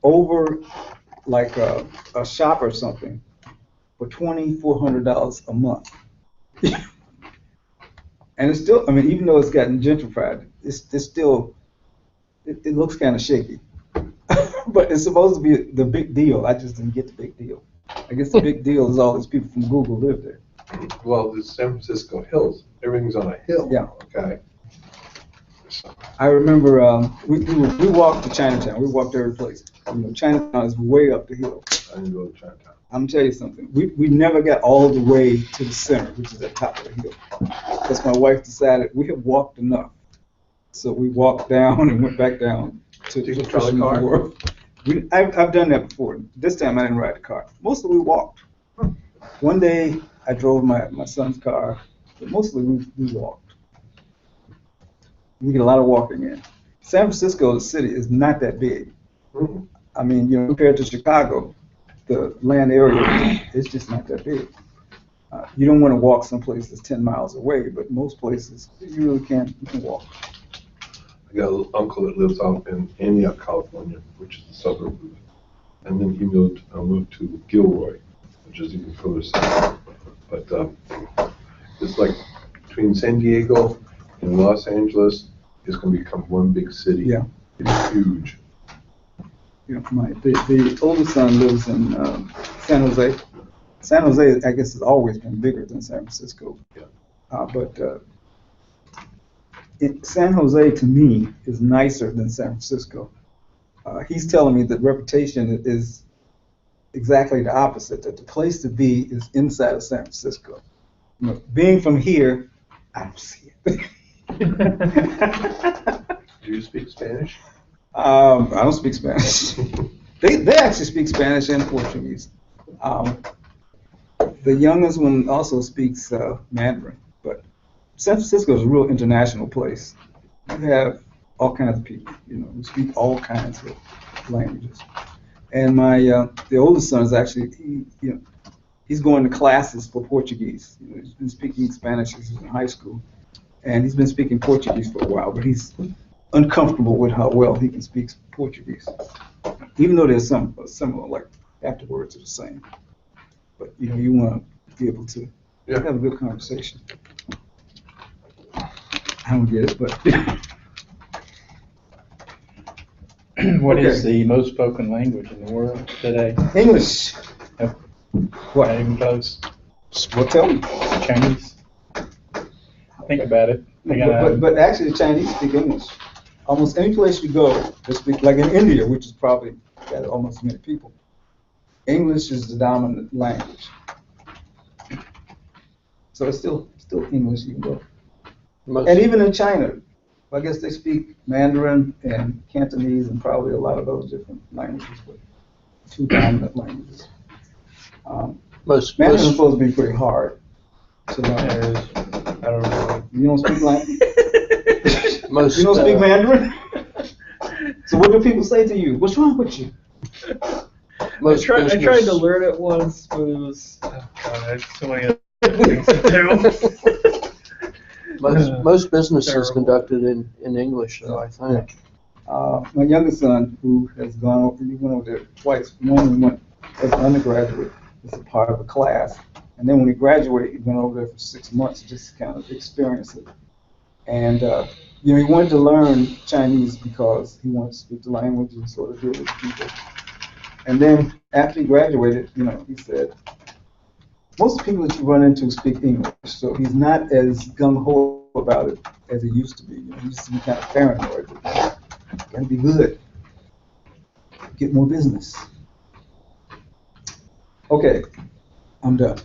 over like a shop or something for $2,400 a month. And it's still, I mean, even though it's gotten gentrified, it's still, it looks kind of shaky. But it's supposed to be the big deal. I just didn't get the big deal. I guess the big deal is all these people from Google live there. Well, the San Francisco hills, everything's on a hill. Yeah. Okay. I remember we walked to Chinatown. We walked every place. You know, Chinatown is way up the hill. I didn't go to Chinatown. I'm tell you something. We never got all the way to the center, which is at the top of the hill, because my wife decided we had walked enough. So we walked down and went back down to the Fisherman's Wharf. I've done that before. This time I didn't ride the car. Mostly we walked. One day I drove my son's car, but mostly we walked. We get a lot of walking in. San Francisco, the city, is not that big. Mm-hmm. I mean, you know, compared to Chicago, the land area is just not that big. You don't want to walk someplace that's 10 miles away, but most places you really can't. You can walk. I got an uncle that lives out in Antioch, California, which is the suburb, and then he moved to Gilroy, which is even further south. But it's like between San Diego and Los Angeles, it's going to become one big city. Yeah, it's huge. You know, the oldest son lives in San Jose. San Jose, I guess, has always been bigger than San Francisco. Yeah. But San Jose, to me, is nicer than San Francisco. He's telling me that Reputation is exactly the opposite, that the place to be is inside of San Francisco. You know, being from here, I don't see it. Do you speak Spanish? I don't speak Spanish. They actually speak Spanish and Portuguese. The youngest one also speaks Mandarin, but San Francisco is a real international place. You have all kinds of people, you know, who speak all kinds of languages. And my the oldest son is actually he's going to classes for Portuguese. You know, he's been speaking Spanish since he was in high school, and he's been speaking Portuguese for a while, but he's uncomfortable with how well he can speak Portuguese, even though there's some similar, like half the words are the same. But you know, you want to be able to have a good conversation. I don't get it, but what is the most spoken language in the world today? English. What? Not even close. Well, tell me. Chinese. Think about it. But actually, the Chinese speak English. Almost any place you go, they speak, like in India, which is probably got almost as many people. English is the dominant language. So it's still English you can go. And even in China, I guess they speak Mandarin and Cantonese and probably a lot of those different languages, but two dominant languages. Mandarin is supposed to be pretty hard to learn. I don't know. You don't speak language? You don't speak Mandarin? So what do people say to you? What's wrong with you? I tried to learn it once, but it was, oh God, so many other things to do. Most business is conducted in English, though, I think. My youngest son, who has gone over, he went over there twice. One, he went as an undergraduate, as a part of a class. And then when he graduated, he went over there for 6 months just to kind of experience it. And you know, he wanted to learn Chinese because he wanted to speak the language and sort of deal with people. And then after he graduated, you know, he said, most people that you run into speak English, so he's not as gung-ho about it as he used to be. You know, he used to be kind of paranoid. Gotta be good. Get more business. Okay, I'm done.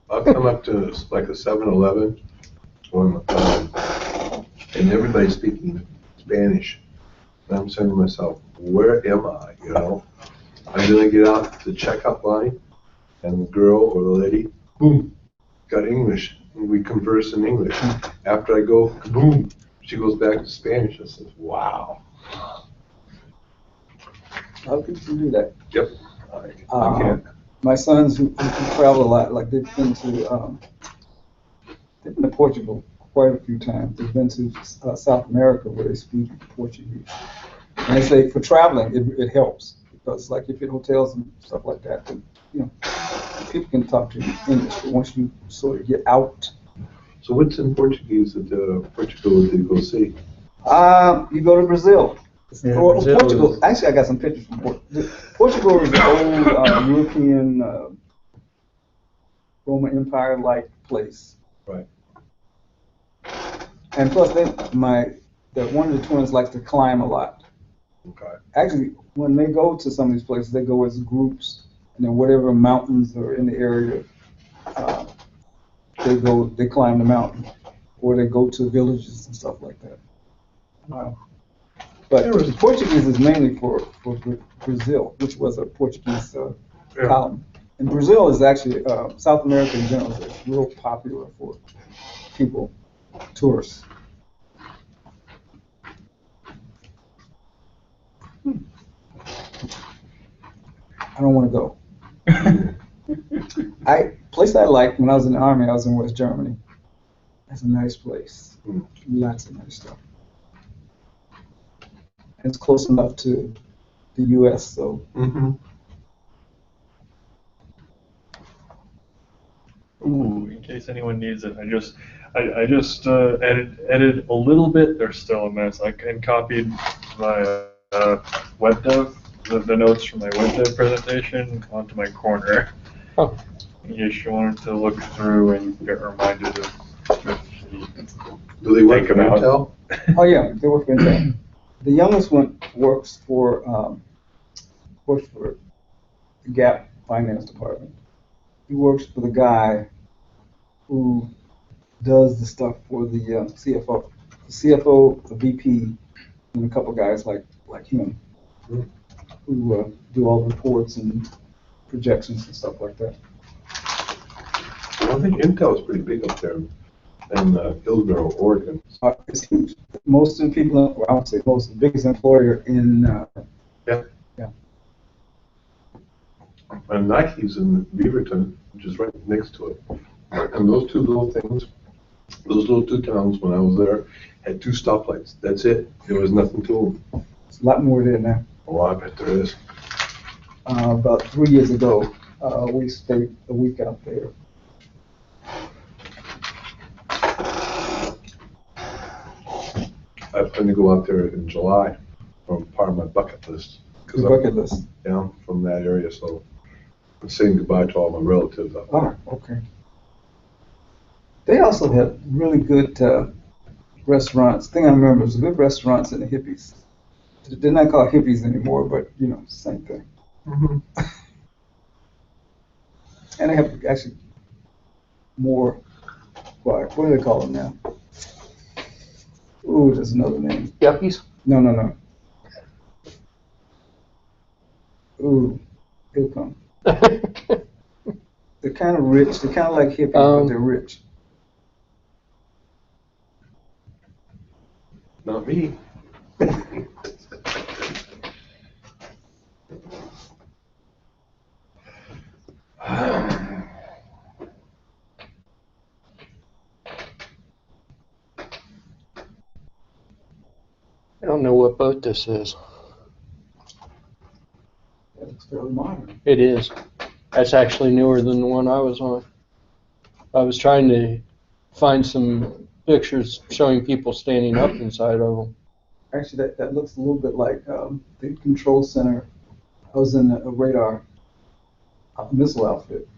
I'll come up to like a 7-Eleven, and everybody's speaking Spanish. And I'm saying to myself, where am I, you know? I'm gonna get out the checkout line, and the girl or the lady, boom, got English, and we converse in English. After I go, boom, she goes back to Spanish. I says, wow. How can you do that? Yep, I can't. My sons who travel a lot, like they've been to Portugal quite a few times. They've been to South America where they speak Portuguese. And they say for traveling, it helps, because like if you're in hotels and stuff like that, then, you know, people can talk to you in English, but once you sort of get out, So what's in Portuguese that Portugal did you go see? you go to Brazil. Yeah, Or Brazil Portugal. is- Actually, I got some pictures from Portugal. Portugal is an old European Roman Empire-like place. Right. And plus, one of the twins likes to climb a lot. Okay. Actually, when they go to some of these places, they go as groups, and then whatever mountains are in the area, they climb the mountain, or they go to villages and stuff like that. But the Portuguese is mainly for Brazil, which was a Portuguese colony. And Brazil is actually, South America in general is real popular for people, tourists. I don't want to go. Place I liked when I was in the Army, I was in West Germany. That's a nice place. Lots of nice stuff. It's close enough to the U.S., so. Mm-hmm. Ooh, in case anyone needs it, I just edited a little bit. They're still a mess. And copied my web dev, the notes from my web dev presentation onto my corner. Oh. In case you wanted to look through and get reminded of stuff. Do they work Think for about- Intel? Oh yeah, they work for Intel. The youngest one works for the Gap Finance Department. He works for the guy who does the stuff for the CFO. The CFO, the VP, and a couple guys like him who do all the reports and projections and stuff like that. Well, I think Intel is pretty big up there in Hillsboro, Oregon. It's huge. Most of the people, well, I would say most, the biggest employer in. And Nike's in Beaverton, which is right next to it. And those two little things, those little two towns when I was there, had 2 stoplights. That's it. There was nothing to them. It's a lot more there now. Oh, I bet there is. About 3 years ago, we stayed a week out there. I plan to go out there in July from part of my bucket list. The bucket list. Yeah, from that area, so I'm saying goodbye to all my relatives out there. Oh, okay. They also had really good restaurants. Thing I remember was good restaurants in the hippies. They're not called hippies anymore, but you know, same thing. Mm-hmm. And they have actually more. What do they call them now? Ooh, there's another name. Yuppies? No. Ooh, it'll come. They're kind of rich. They're kind of like hippies, but they're rich. Not me. I don't know what boat this is. That looks fairly modern. It is. That's actually newer than the one I was on. I was trying to find some pictures showing people standing up inside of them. Actually, that looks a little bit like the control center. I was in a radar missile outfit,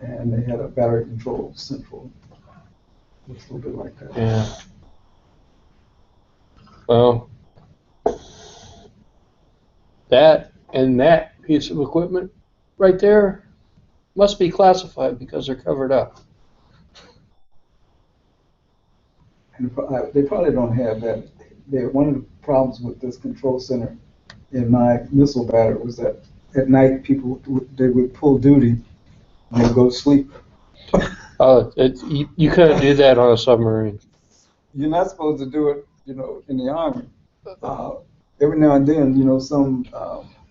and they had a battery control central. Looks a little bit like that. Yeah. Well, that piece of equipment right there must be classified because they're covered up. And they probably don't have that. One of the problems with this control center in my missile battery was that at night people they would pull duty and they'd go to sleep. You couldn't do that on a submarine. You're not supposed to do it, you know, in the Army. Every now and then, you know, some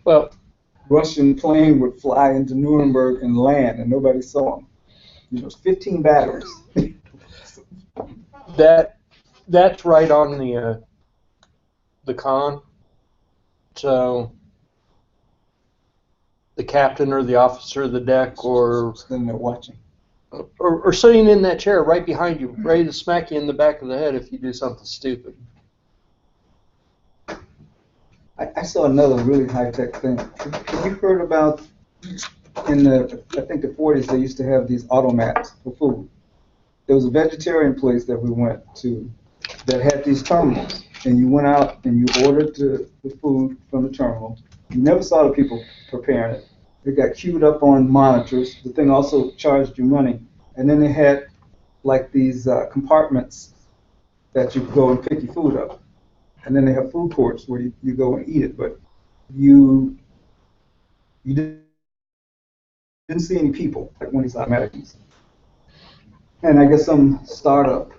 Well, Russian plane would fly into Nuremberg and land, and nobody saw them. You know, 15 batteries. that's right on the con. So the captain or the officer of the deck or Standing there watching. or sitting in that chair right behind you, ready to smack you in the back of the head if you do something stupid. I saw another really high-tech thing. Have you heard about, in the, I think the 40s, they used to have these automats for food. There was a vegetarian place that we went to that had these terminals, and you went out and you ordered the food from the terminal. You never saw the people preparing it. It got queued up on monitors. The thing also charged you money. And then they had like these compartments that you could go and pick your food up. And then they have food courts where you go and eat it. But you didn't see any people like one of these automatics. And I guess some startup,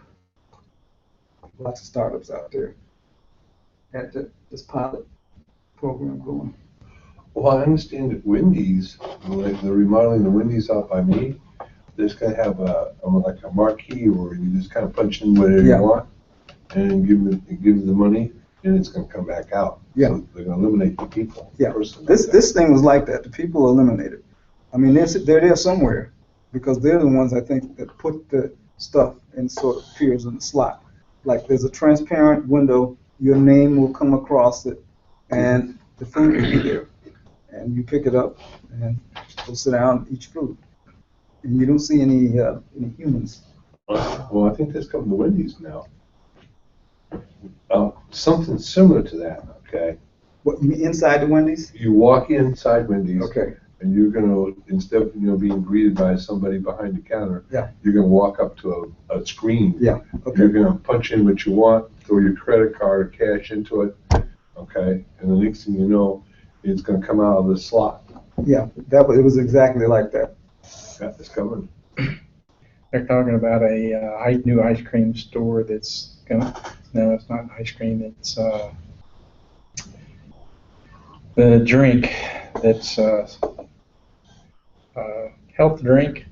lots of startups out there, had this pilot program going. Well, I understand that Wendy's, like they're remodeling the Wendy's out by me, they're just gonna have like a marquee where you just kind of punch in whatever Yeah. you want and give the money and it's gonna come back out. Yeah. So they're gonna eliminate the people. Yeah, person. this thing was like that. The people are eliminated. I mean, they're there somewhere because they're the ones I think that put the stuff in sort of appears in the slot. Like there's a transparent window, your name will come across it, and the food will be there. And you pick it up and go sit down and eat your food. And you don't see any humans. Well, I think that's coming to Wendy's now. Something similar to that, okay? What, you mean inside the Wendy's? You walk inside Wendy's. Okay. And you're gonna, instead of being greeted by somebody behind the counter, Yeah. you're gonna walk up to a screen. Yeah. Okay. You're gonna punch in what you want, throw your credit card or cash into it, okay? And the next thing you know, it's gonna come out of the slot. Yeah, it was exactly like that. Yeah, it's coming. They're talking about a new ice cream store that's gonna, no, it's not ice cream, it's the drink that's health drink.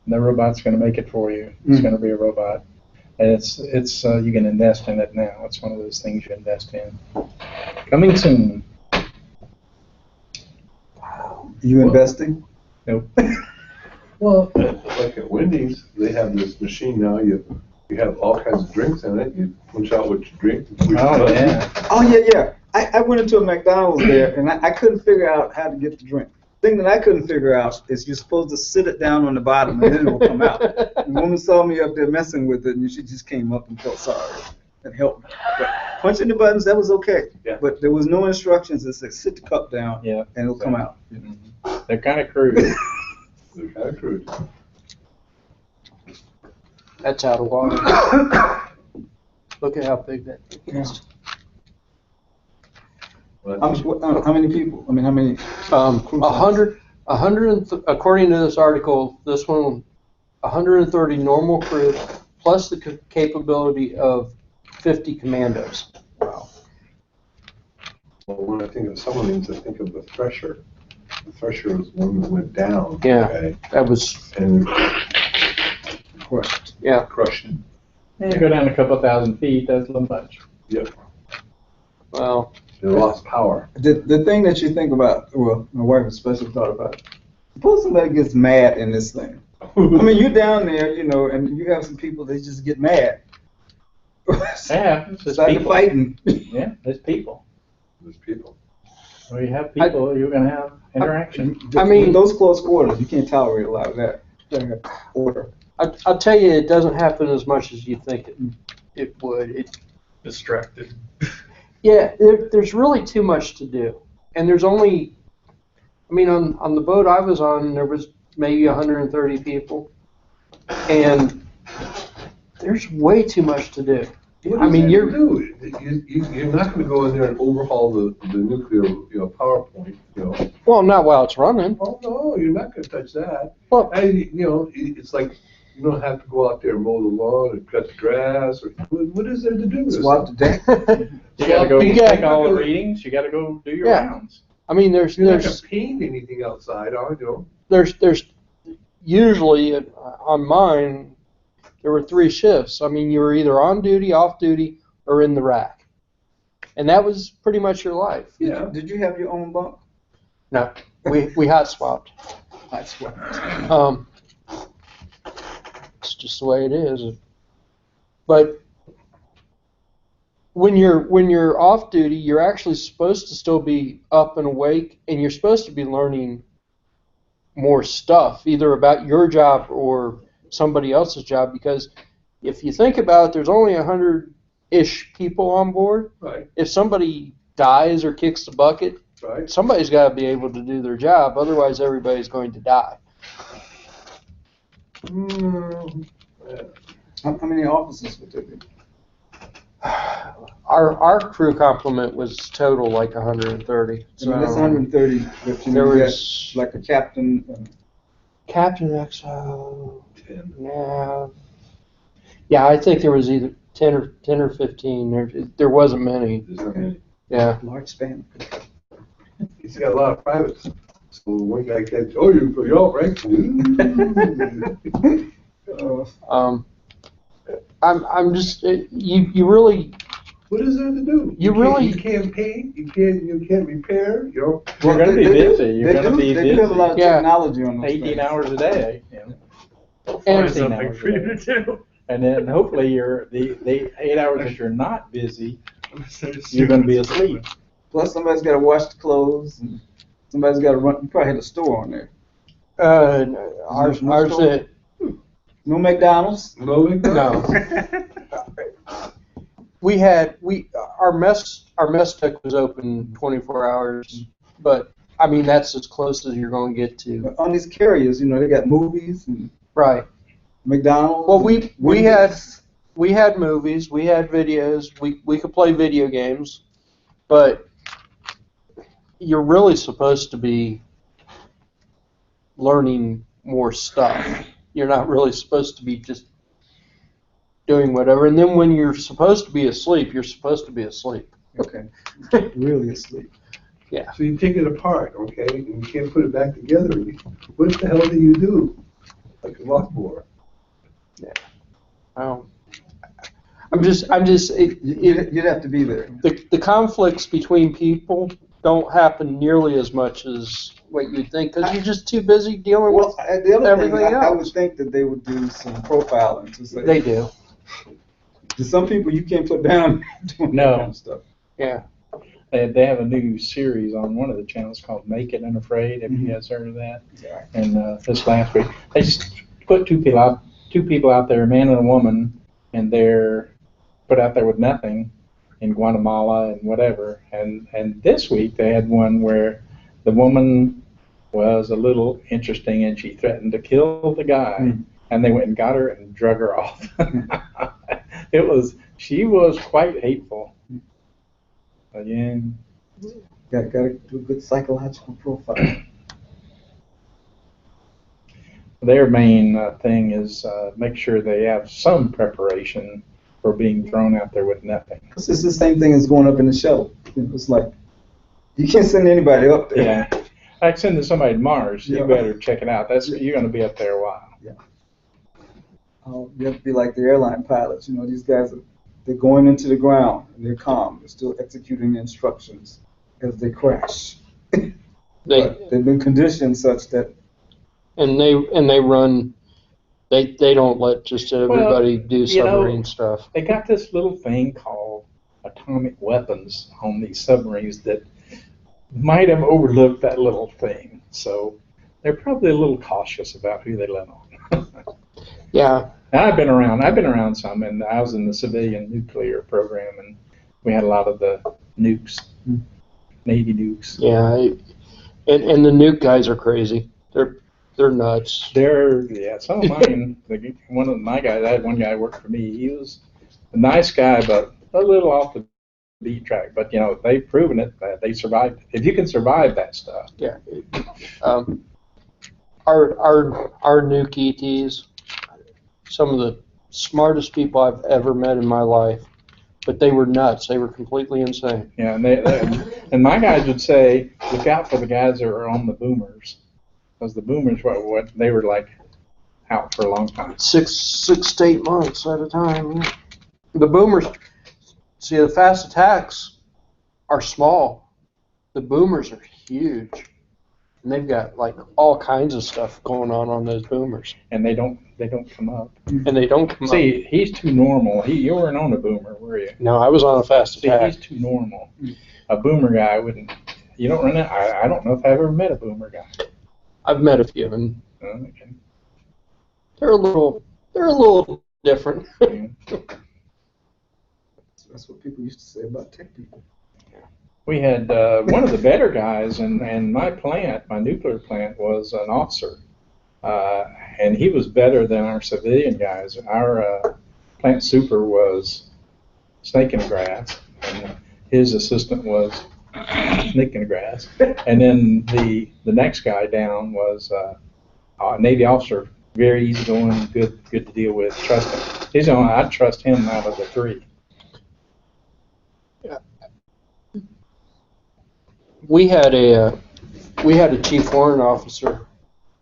The robot's gonna make it for you. It's gonna be a robot. And it's you can invest in it now. It's one of those things you invest in. Coming soon. You investing? Nope. Well, like at Wendy's, they have this machine now, you have all kinds of drinks in it, you punch out what you drink. Oh, yeah. Oh, yeah. I went into a McDonald's there, and I couldn't figure out how to get the drink. The thing that I couldn't figure out is you're supposed to sit it down on the bottom, and then it will come out. The woman saw me up there messing with it, and she just came up and felt sorry and helped me. But punching the buttons, that was okay. Yeah. But there was no instructions that said sit the cup down, Yeah. and it'll come out. They're kind of crude. They're kind of crude. That's out of water. Look at how big that thing is. Well, How many people? I mean, how many? 100, according to this article, this one, 130 normal crew, plus the capability of 50 commandos. Wow. Well, when I think of some of these, I think of the Thresher. The Thresher was one that went down. Yeah. Okay, That was, and Crushed. yeah. crushed it. You go down a couple thousand feet, that's a little much. Yep. Well, It lost power. The thing that you think about, well, my wife especially thought about it. Suppose somebody gets mad in this thing. I mean, you're down there, and you have some people that just get mad. Yeah, it's just Start people. fighting. Yeah, there's people. There's people. Where you have people, you're gonna have interaction. I mean- With those close quarters, you can't tolerate a lot of that. You gotta have order. I'll tell you, it doesn't happen as much as you think it would. Distracted. Yeah, there's really too much to do. And there's only, I mean, on the boat I was on, there was maybe 130 people. And there's way too much to do. What I is mean, there you're- to do? You're not going to go in there and overhaul the nuclear power plant. Well, not while it's running. Oh no, you're not going to touch that. Well, It's like you don't have to go out there and mow the lawn and cut the grass. Or what is there to do? Swap the deck. You gotta go Yeah. take all the readings, you gotta go do your Yeah. rounds. I mean, there's You're not going to paint anything outside, are you? there's usually on mine there were 3 shifts. I mean, you were either on duty, off duty, or in the rack. And that was pretty much your life. Yeah. Did you have your own bunk? No, we hot swapped. Hot swapped. It's just the way it is. But when you're off duty, you're actually supposed to still be up and awake, and you're supposed to be learning more stuff, either about your job or somebody else's job. Because if you think about it, there's only 100-ish people on board. Right. If somebody dies or kicks the bucket, Right. somebody's got to be able to do their job. Otherwise, everybody's going to die. How many officers would there be? Our crew complement was total like 130. So that's 130, but you There know, you was- got like a captain. Captain XO. Yeah, I think there was either 10 or 15. There wasn't many. There's not many. Yeah. Large span. He's got a lot of privates. So one guy catch, oh, you're all right. I'm just you really. What is there to do? You really- You can't paint. You can't repair. You know. You're going to be busy. You're going to be They do have a lot of busy. Yeah. technology on those 18 things. hours a day. You know. And Find 18 something hours for a you day. to do. And then hopefully the 8 hours that you're not busy, you're going to be asleep. Plus, somebody's got to wash the clothes, and somebody's got to run. You probably had a store on there. ours store? No McDonald's. No. Our mess tech was open 24 hours, but I mean that's as close as you're going to get to. But on these carriers, you know, they got movies and Right. McDonald's. Well, and we had Wendy's. movies, we had videos, we could play video games, but you're really supposed to be learning more stuff. You're not really supposed to be just doing whatever. And then when you're supposed to be asleep, you're supposed to be asleep. Okay. Really asleep. Yeah. So you take it apart, okay, and you can't put it back together. What the hell do you do? Like a lawnmower. You'd have to be there. The conflicts between people don't happen nearly as much as what you'd think because you're just too busy dealing with Well, the other everything thing, I would else. think that they would do some profiling to say, They do. there's some people you can't put down doing No. that kind of stuff. Yeah. They have a new series on one of the channels called Naked and Afraid. Have you guys heard of that? Yeah. And this last week, they just put two people out there, a man and a woman, and they're put out there with nothing in Guatemala and whatever. And this week they had one where the woman was a little interesting and she threatened to kill the guy. And they went and got her and drug her off. She was quite hateful. But yeah. Got to do a good psychological profile. Their main thing is make sure they have some preparation for being thrown out there with nothing. It's the same thing as going up in the shuttle. It's like, you can't send anybody up there. Yeah. Like sending somebody to Mars, Yeah. you better check it out. You're going to be up there a while. Yeah. You have to be like the airline pilots. You know, these guys, they're going into the ground and they're calm. They're still executing the instructions as they crash. But they've been conditioned such that. And they run. They don't let just everybody do submarine stuff. They got this little thing called atomic weapons on these submarines that might have overlooked that little thing. So they're probably a little cautious about who they let on. Yeah. And I've been around some, and I was in the civilian nuclear program, and we had a lot of the nukes, Navy nukes. Yeah. And the nuke guys are crazy. They're nuts. Some of mine, one of my guys, I had one guy work for me. He was a nice guy, but a little off the beat track. But, you know, they've proven it that they survived. If you can survive that stuff. Yeah. Our nuke ETs, some of the smartest people I've ever met in my life, but they were nuts. They were completely insane. Yeah, and my guys would say, look out for the guys that are on the boomers. Because the boomers, what they were like out for a long time. 6 to 8 months at a time. Yeah. The boomers, see the fast attacks, are small. The boomers are huge. And they've got like all kinds of stuff going on those boomers. And they don't come up. And they don't come up. See, he's too normal. You weren't on a boomer, were you? No, I was on a fast See, attack. he's too normal. A boomer guy wouldn't. You don't run it. I don't know if I've ever met a boomer guy. I've met a few, and Okay. they're a little different. That's what people used to say about tech people. We had one of the better guys in my plant, my nuclear plant, was an officer. And he was better than our civilian guys. Our plant super was snake in the grass, and his assistant was snake in the grass. And then the next guy down was a Navy officer, very easygoing, good to deal with, trust him. He's the only, I'd trust him out of the three. We had a chief warrant officer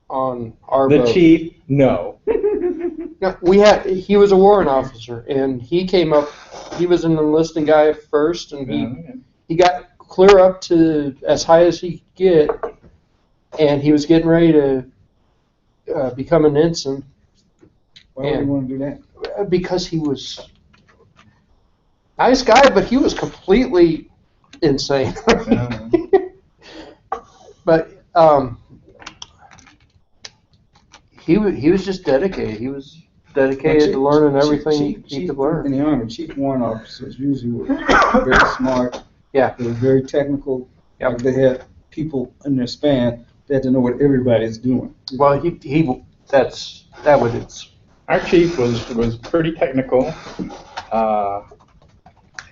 on our The boat. chief, no. No, he was a warrant officer, and he came up. He was an enlisting guy first, and he got clear up to as high as he could get, and he was getting ready to become an ensign. Why would you want to do that? Because he was a nice guy, but he was completely insane. But he was just dedicated. He was dedicated to learning everything he could learn. In the Army, chief warrant officers usually were very smart. Yeah. They were very technical. Yep. Like they had people in their span that had to know what everybody's doing. Well, that was it. Our chief was pretty technical,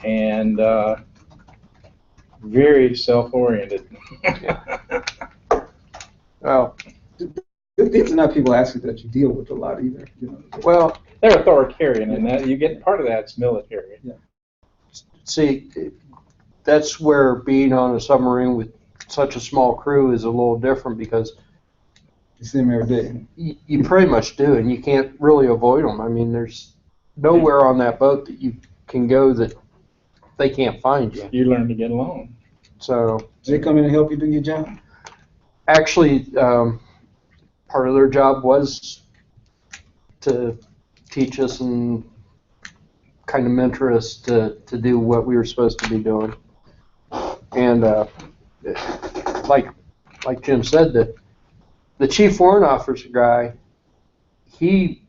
and very self-oriented. Well, These are not people actually that you deal with a lot either. You know. well, They're authoritarian, and that you get part of that's military. see, that's where being on a submarine with such a small crew is a little different because You see them every day. you pretty much do, and you can't really avoid them. I mean, there's nowhere on that boat that you can go that they can't find you. You learn to get along. So Do they come in and help you do your job? actually, part of their job was to teach us and kind of mentor us to do what we were supposed to be doing. And like Jim said, the chief warrant officer guy, he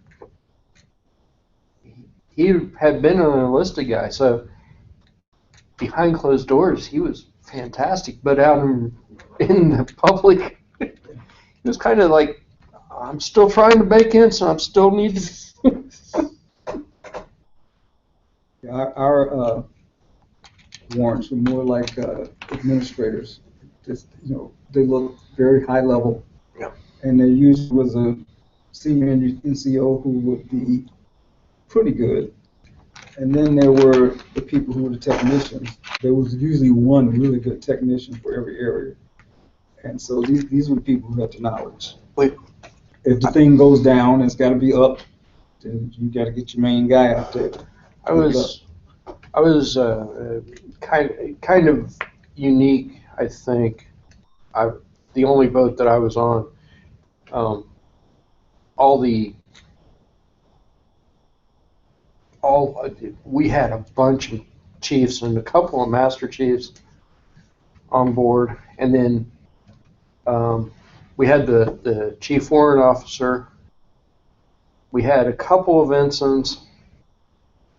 had been an enlisted guy, so behind closed doors he was fantastic. But out in the public, he was kind of like, I'm still trying to make ends, so I'm still need to. Our warrants were more like administrators. Just, you know, they look very high level. Yeah. And there usually was a senior NCO who would be pretty good. And then there were the people who were the technicians. There was usually one really good technician for every area. And so these were the people who had the knowledge. Wait. If the thing goes down and it's got to be up, then you got to get your main guy out there. I was kind of unique, I think. The only boat that I was on, we had a bunch of chiefs and a couple of master chiefs on board, and then we had the chief warrant officer. We had a couple of ensigns,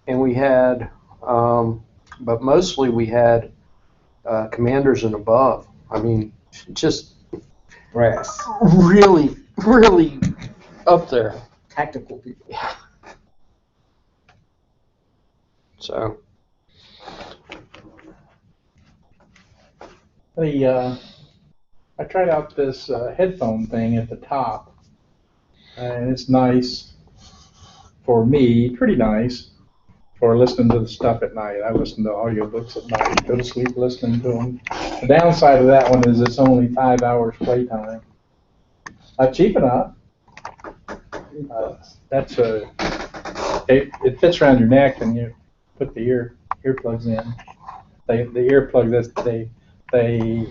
and we had, but mostly we had commanders and above. I mean, just Brass. really, really up there. Tactical people. Yeah. So. I tried out this headphone thing at the top, and it's nice for me, pretty nice for listening to the stuff at night. I listen to audiobooks at night, go to sleep listening to them. The downside of that one is it's only 5 hours playtime. Cheap enough. It fits around your neck and you put the earplugs in. the earplug, they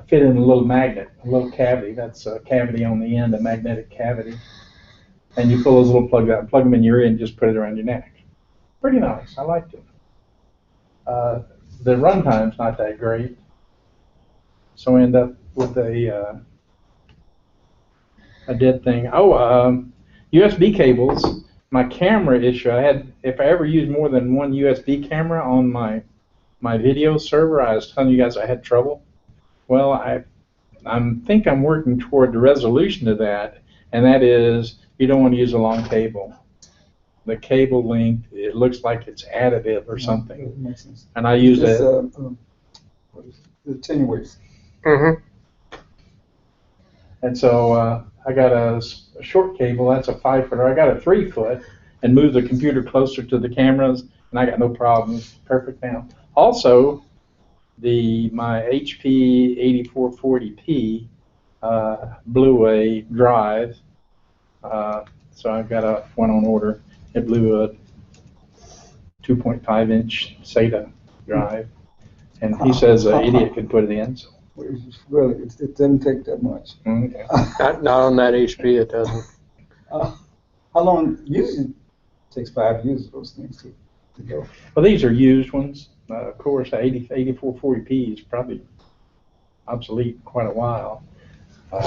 fit in a little magnet, a little cavity. That's a cavity on the end, a magnetic cavity. And you pull those little plugs out, plug them in your ear, and just put it around your neck. Pretty nice. I liked it. The runtime's not that great, so I end up with a dead thing. USB cables. My camera issue. If I ever use more than one USB camera on my video server, I was telling you guys I had trouble. Well, I think I'm working toward the resolution of that, and that is you don't want to use a long cable. The cable length, it looks like it's additive or something. It makes sense. And I use It's, it. what is it? The attenuators. Mm-hmm. And so I got a short cable. That's a 5-footer. I got a 3-foot, and moved the computer closer to the cameras, and I got no problems. Perfect now. Also, my HP 8440p blew a drive. So I've got one on order. It blew a 2.5-inch SATA drive, and he says an idiot could put it in. So. Really, it doesn't take that much. Okay. Not on that HP, it doesn't. How long? Usually takes 5 years for those things to go. Well, these are used ones. Of course, the 8440p is probably obsolete quite a while. I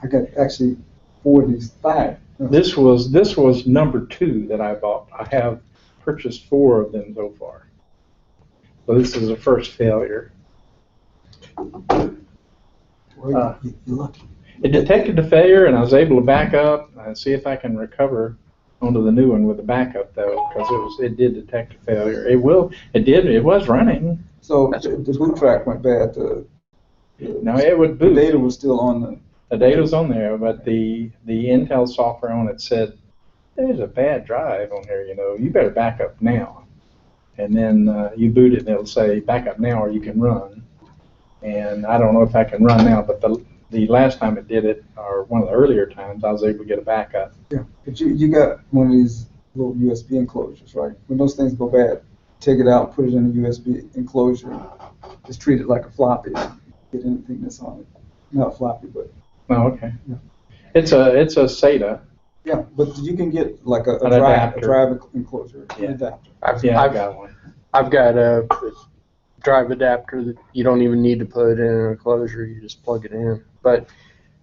got actually 4 of these 5. This was number 2 that I bought. I have purchased 4 of them so far. So this is the first failure. Well, you're lucky. It detected the failure, and I was able to back up and see if I can recover onto the new one with the backup, though, because it did detect a failure. It was running. So the boot track went bad. No, it would boot. The data was still on the data was on there, but the Intel software on it said there's a bad drive on here. You better back up now. And then you boot it, and it'll say back up now, or you can run. And I don't know if I can run now, but the last time it did it, or one of the earlier times, I was able to get a backup. Yeah, but you got one of these little USB enclosures, right? When those things go bad, take it out, put it in a USB enclosure, just treat it like a floppy. Get anything that's on it. Not floppy, but. Oh, okay. Yeah. It's a SATA. Yeah, but you can get like a adapter. drive enclosure, Yeah. an adapter. I've got one. I've got a drive adapter that you don't even need to put in an enclosure. You just plug it in. But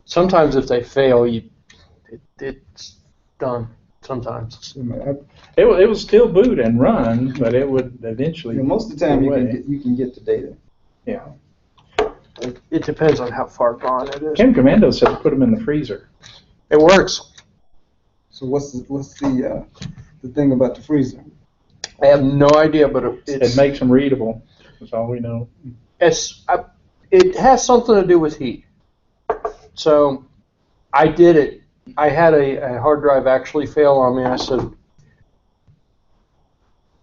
sometimes if they fail, it's done. Sometimes. It will still boot and run, but it would eventually. Most of the time you can get the data. Yeah. It depends on how far gone it is. Kim Commando said to put them in the freezer. It works. So what's the thing about the freezer? I have no idea, but It makes them readable. That's all we know. It has something to do with heat. So I did it. I had a hard drive actually fail on me. I said,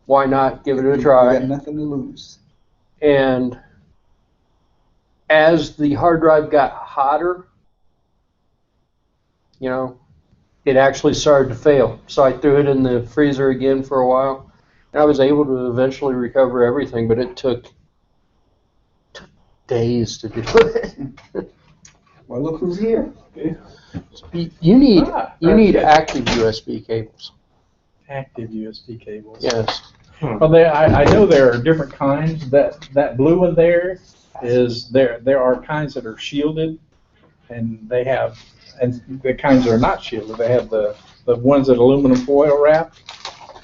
why not give it a try? You got nothing to lose. And as the hard drive got hotter, it actually started to fail. So I threw it in the freezer again for a while. And I was able to eventually recover everything, but it took days to do it. Well, look who's here. You need active USB cables. Active USB cables. Yes. Well, I know there are different kinds. That blue one there are kinds that are shielded, and the kinds that are not shielded. They have the ones that aluminum foil wrap,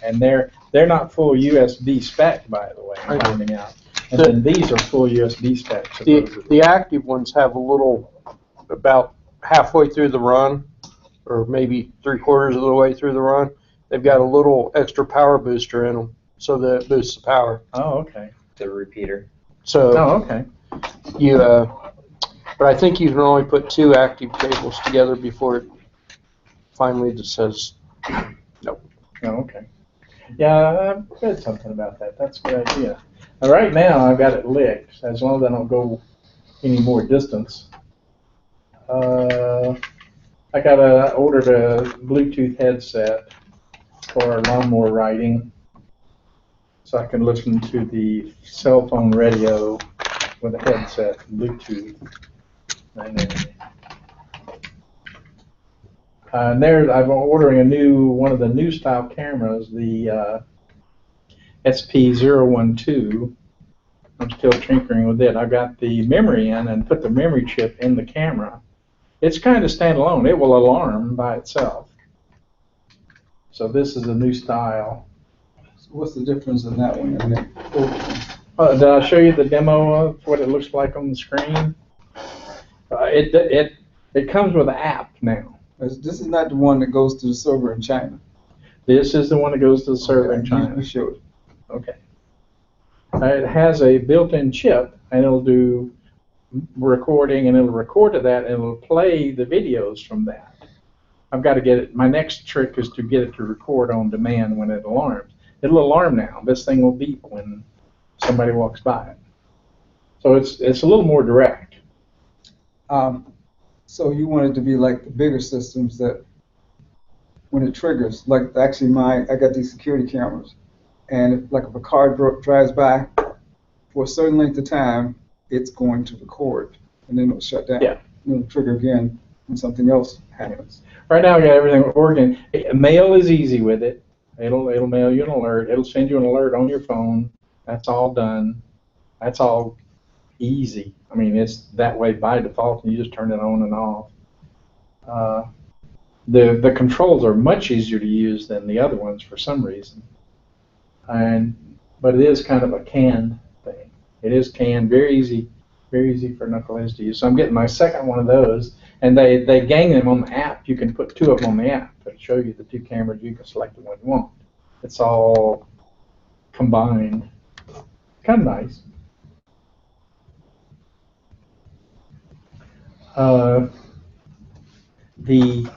and they're not full USB spec, by the way. I'm finding out. And then these are full USB specs. The active ones have a little, about halfway through the run, or maybe 3/4 of the way through the run, they've got a little extra power booster in them, so that it boosts the power. Oh, okay. The repeater. So okay. But I think you can only put 2 active cables together before it finally just says nope. Oh, okay. Yeah, I've read something about that. That's a good idea. Now, right now, I've got it licked. As long as I don't go any more distance. I ordered a Bluetooth headset for lawnmower riding. so I can listen to the cell phone radio with a headset, Bluetooth. And there, I'm ordering one of the new style cameras, the SP012. I'm still tinkering with it. I got the memory in and put the memory chip in the camera. It's kind of standalone. It will alarm by itself. So this is a new style. So what's the difference in that one and that old one? Did I show you the demo of what it looks like on the screen? It comes with an app now. This is not the one that goes to the server in China. This is the one that goes to the server in Okay, China. You showed it. Okay. It has a built-in chip, and it'll do recording, and it'll record to that, and it'll play the videos from that. I've got to get it. My next trick is to get it to record on demand when it alarms. It'll alarm now. This thing will beep when somebody walks by it. So it's a little more direct. So you want it to be like the bigger systems that when it triggers, like actually I got these security cameras, and if a car drives by for a certain length of time, it's going to record, and then it'll shut down. Yeah. And it'll trigger again when something else happens. Right now, I got everything working. Mail is easy with it. It'll mail you an alert. It'll send you an alert on your phone. That's all done. That's all easy. I mean, it's that way by default, and you just turn it on and off. The controls are much easier to use than the other ones for some reason. But it is kind of a canned thing. It is canned, very easy for knuckleheads to use. So I'm getting my second one of those, and they gang them on the app. You can put two of them on the app. It'll show you the two cameras. You can select the one you want. It's all combined. Kind of nice. The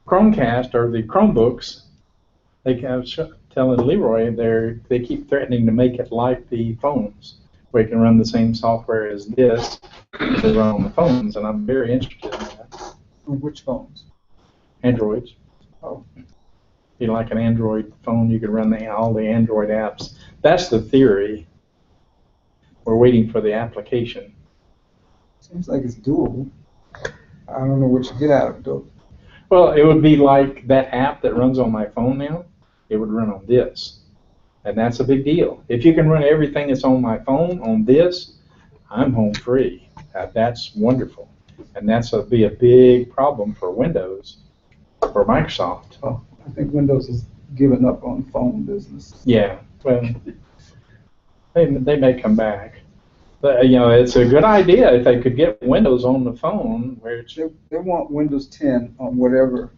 Chromecast or the Chromebooks, they kept telling Leroy they keep threatening to make it like the phones, where you can run the same software as this to run on the phones, and I'm very interested in that. On which phones? Androids. Oh. Be like an Android phone, you could run all the Android apps. That's the theory. We're waiting for the application. Seems like it's doable. I don't know what you get out of it, though. Well, it would be like that app that runs on my phone now. It would run on this. And that's a big deal. If you can run everything that's on my phone on this, I'm home free. That's wonderful. And that'll be a big problem for Windows, for Microsoft. Oh, I think Windows has given up on phone business. Yeah, well, they may come back. But, it's a good idea if they could get Windows on the phone where it's... They want Windows 10 on whatever,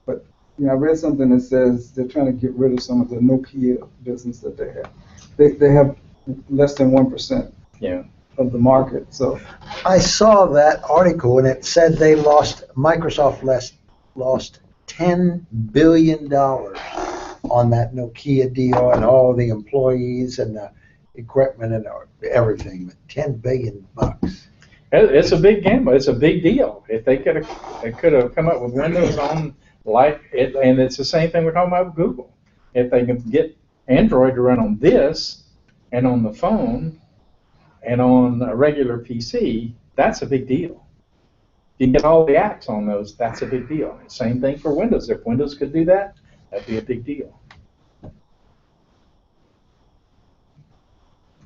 but I read something that says they're trying to get rid of some of the Nokia business that they have. They have less than 1% of the market. So I saw that article, and it said Microsoft lost $10 billion on that Nokia deal, and all the employees and the equipment and everything, but $10 billion. It's a big gamble. It's a big deal. If they could have come up with Windows on like it, and it's the same thing we're talking about with Google. If they can get Android to run on this and on the phone and on a regular PC, that's a big deal. You can get all the apps on those, that's a big deal. Same thing for Windows. If Windows could do that, that'd be a big deal. I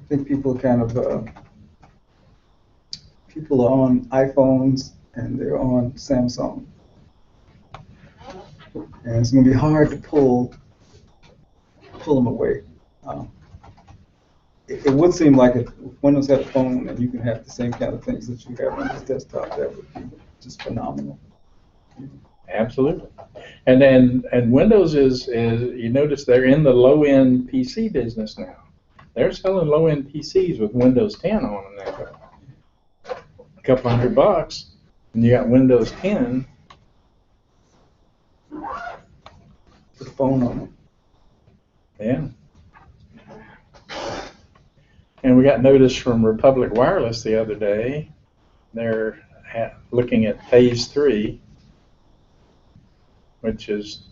think people are on iPhones and they're on Samsung. And it's going to be hard to pull them away. It would seem like if Windows had a phone and you can have the same kind of things that you have on this desktop, that would be just phenomenal. Absolutely. And Windows is you notice they're in the low-end PC business now. They're selling low-end PCs with Windows 10 on them now. A couple $100, and you got Windows 10. The phone on it. Yeah. And we got notice from Republic Wireless the other day. They're looking at phase 3, which is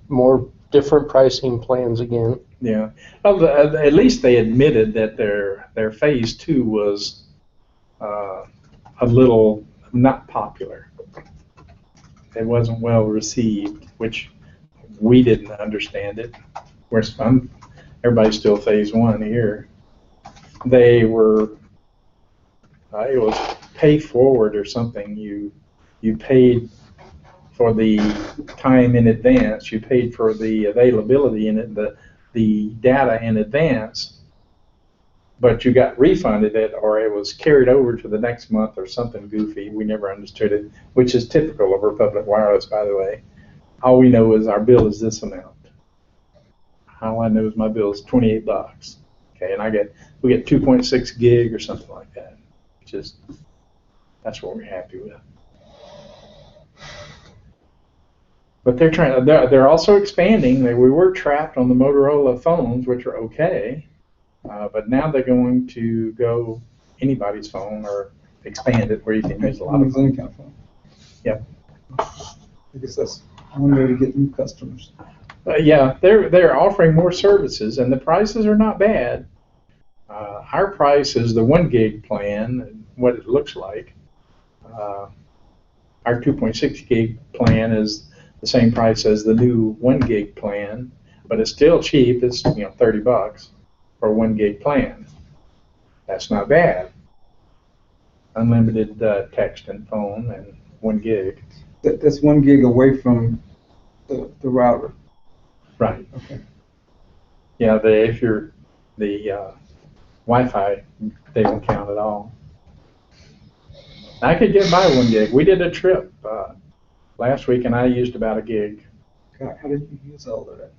more different pricing plans again. Yeah. Well, at least they admitted that their phase 2 was a little not popular. It wasn't well received, which we didn't understand it. Everybody's still phase 1 here. They were, it was pay forward or something. You paid for the time in advance. You paid for the availability in it, the data in advance, but you got refunded it, or it was carried over to the next month or something goofy. We never understood it, which is typical of Republic Wireless, by the way. All we know is our bill is this amount. All I know is my bill is $28. Okay, and we get 2.6 gig or something like that. That's what we're happy with. But they're also expanding. We were trapped on the Motorola phones, which are okay, but now they're going to go anybody's phone or expand it where you can use a lot of Any kind of phone. Yep. I guess that's one way to get new customers. Yeah, they're offering more services, and the prices are not bad. Our price is the 1 gig plan, what it looks like. Our 2.6 gig plan is the same price as the new 1 gig plan, but it's still cheap. It's $30 for a 1 gig plan. That's not bad. Unlimited text and phone and 1 gig. That's 1 gig away from the router. Right. Okay. Yeah, if you're the Wi-Fi, they don't count at all. I could get by 1 gig. We did a trip last week, and I used about 1 gig. God, how did you use all of that?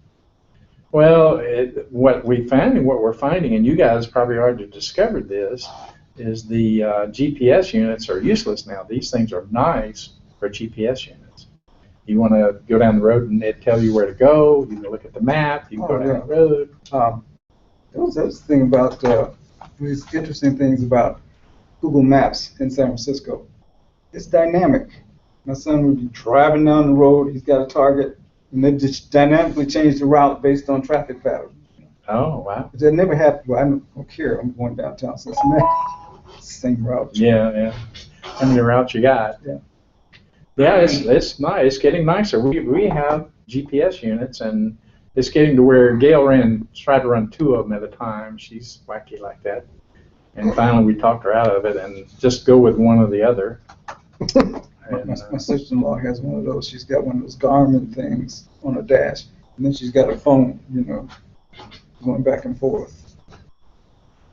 Well, what we're finding, and you guys probably already discovered this, is the GPS units are useless now. These things are nice for GPS units. You want to go down the road, and it tells you where to go. You can look at the map. You can go down the road. There was this thing about these interesting things about Google Maps in San Francisco. It's dynamic. My son would be driving down the road. He's got a target, and they just dynamically change the route based on traffic patterns. Oh, wow. That never happened. Well, I don't care. I'm going downtown Cincinnati. Same route. Yeah. How many routes you got? Yeah. Yeah, it's nice. It's getting nicer. We have GPS units, and it's getting to where Gail tried to run 2 of them at a time. She's wacky like that. And finally, we talked her out of it and just go with one or the other. And, my sister-in-law has one of those. She's got one of those Garmin things on her dash, and then she's got a phone, going back and forth.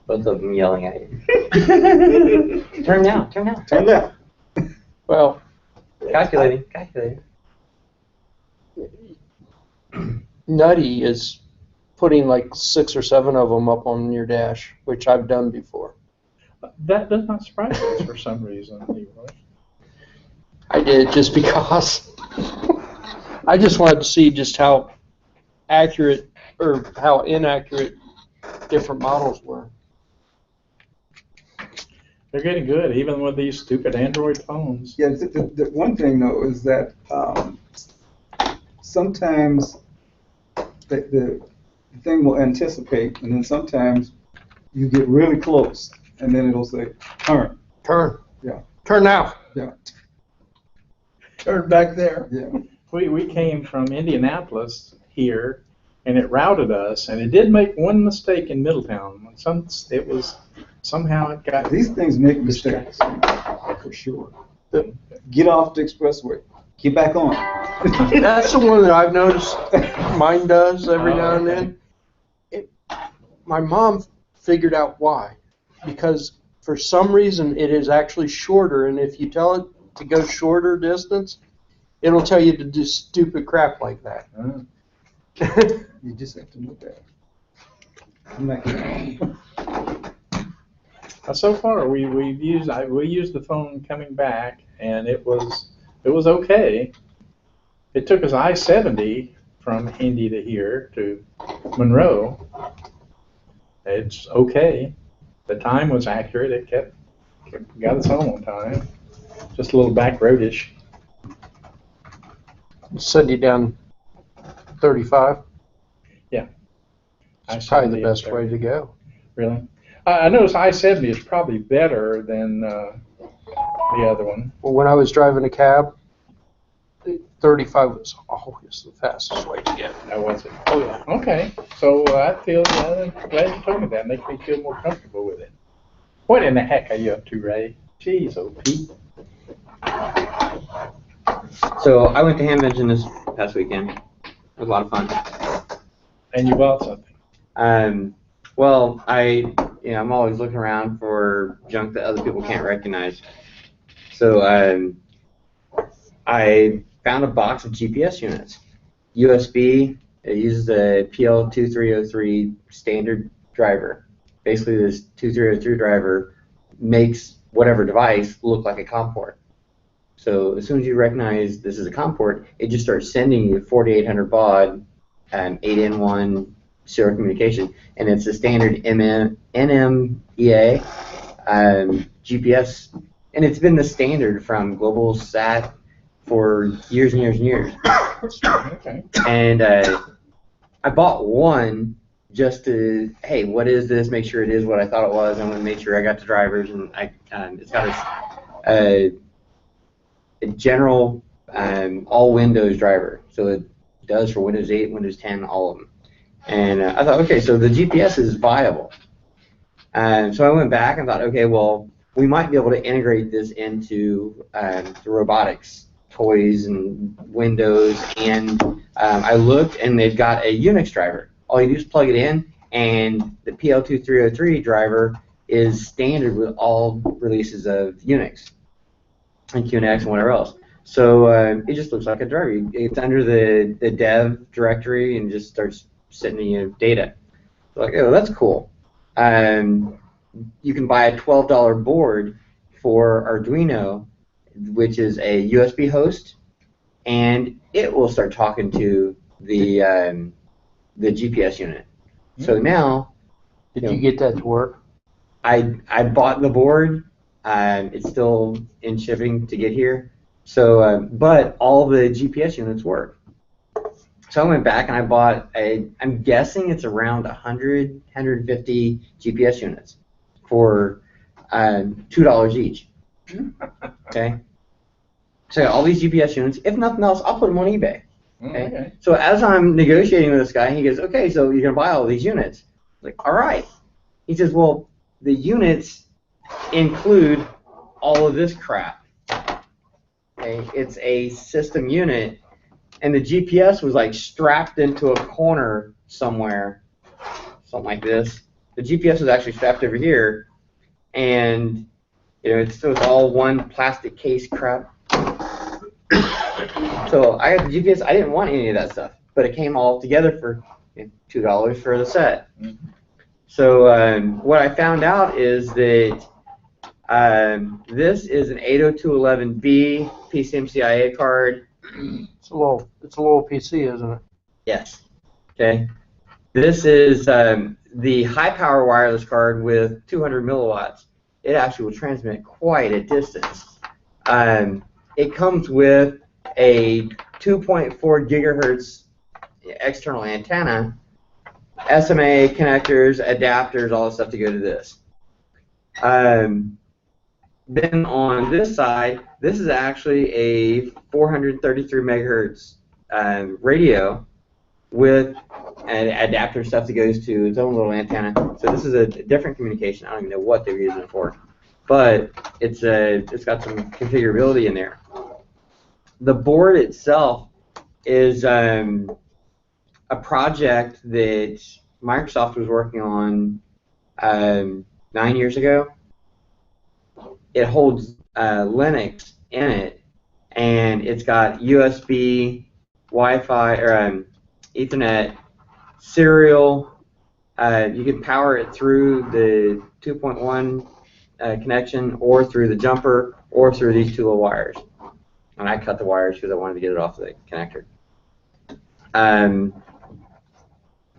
Both of them yelling at you. Turn now, turn now. Turn left. Well, Calculating. Nutty is putting like 6 or 7 of them up on your dash, which I've done before. that does not surprise us for some reason, Leroy. I did just because I just wanted to see just how accurate or how inaccurate different models were. They're getting good, even with these stupid Android phones. Yeah, the one thing though is that sometimes the thing will anticipate, and then sometimes you get really close, and then it'll say turn. Turn. Yeah. Turn now. Yeah. Turn back there. Yeah. We came from Indianapolis here, and it routed us, and it did make one mistake in Middletown. Somehow it got. These things make mistakes, for sure. Get off the expressway. Get back on. That's the one that I've noticed mine does every now and then. My mom figured out why. Because for some reason it is actually shorter, and if you tell it to go shorter distance, it'll tell you to do stupid crap like that. You just have to know that. I'm not kidding. So far, we used the phone coming back, and it was okay. It took us I-70 from Indy to here to Monroe. It's okay. The time was accurate. It got us home on time. Just a little back roadish. Send you down 35. It's probably the best way to go. Really? I noticed I-70 is probably better than the other one. Well, when I was driving a cab, 35 was always the fastest way to get. That was it. Oh, yeah. Okay. So I feel glad you told me that. Makes me feel more comfortable with it. What in the heck are you up to, Ray? Jeez, oh Pete. So I went to Hamvention this past weekend. It was a lot of fun. And you bought something. Well, I'm always looking around for junk that other people can't recognize. So I found a box of GPS units. USB, it uses a PL2303 standard driver. Basically, this 2303 driver makes whatever device look like a COM port. So as soon as you recognize this is a COM port, it just starts sending you 4800 baud 8N1 serial communication, and it's a standard NMEA GPS, and it's been the standard from Global Sat for years and years and years. Okay. And I bought one just to, hey, what is this? Make sure it is what I thought it was. I want to make sure I got the drivers, and it's got a general all Windows driver, so it does for Windows 8, Windows 10, all of them. And I thought, okay, so the GPS is viable. So I went back and thought, okay, well, we might be able to integrate this into the robotics toys and Windows. And I looked, and they've got a Unix driver. All you do is plug it in, and the PL2303 driver is standard with all releases of Unix and QNX and whatever else. So it just looks like a driver. It's under the dev directory and just starts sending you data. So like, oh, that's cool. You can buy a $12 board for Arduino, which is a USB host, and it will start talking to the GPS unit. So now, Did you get that to work? I bought the board. It's still in shipping to get here. So, but all the GPS units work. So I went back and I bought I'm guessing it's around 100, 150 GPS units for $2 each. Okay. So all these GPS units, if nothing else, I'll put them on eBay. Okay. So as I'm negotiating with this guy, he goes, okay, so you're gonna buy all these units. I'm like, all right. He says, well, the units include all of this crap. Okay, it's a system unit, and the GPS was like strapped into a corner somewhere, something like this. The GPS was actually strapped over here, and it's all one plastic case crap. So I got the GPS. I didn't want any of that stuff, but it came all together for $2 for the set. So what I found out is that this is an 802.11b PCMCIA card. It's a little PC, isn't it? Yes. Okay. This is the high power wireless card with 200 milliwatts. It actually will transmit quite a distance. It comes with a 2.4 gigahertz external antenna, SMA connectors, adapters, all the stuff to go to this. Then on this side, this is actually a 433 megahertz radio with an adapter stuff that goes to its own little antenna. So this is a different communication. I don't even know what they're using it for, but it's got some configurability in there. The board itself is a project that Microsoft was working on 9 years ago. It holds Linux in it, and it's got USB, Wi-Fi, or Ethernet, serial. You can power it through the 2.1 connection, or through the jumper, or through these two little wires. And I cut the wires because I wanted to get it off the connector.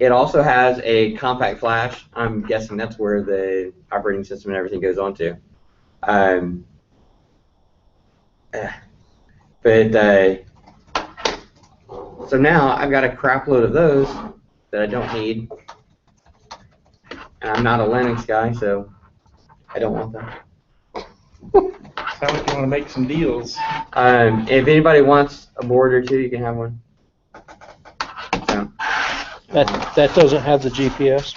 It also has a compact flash. I'm guessing that's where the operating system and everything goes on to. So now I've got a crap load of those that I don't need. And I'm not a Linux guy, so I don't want them. Sounds like you want to make some deals. If anybody wants a board or two, you can have one. So, That doesn't have the GPS.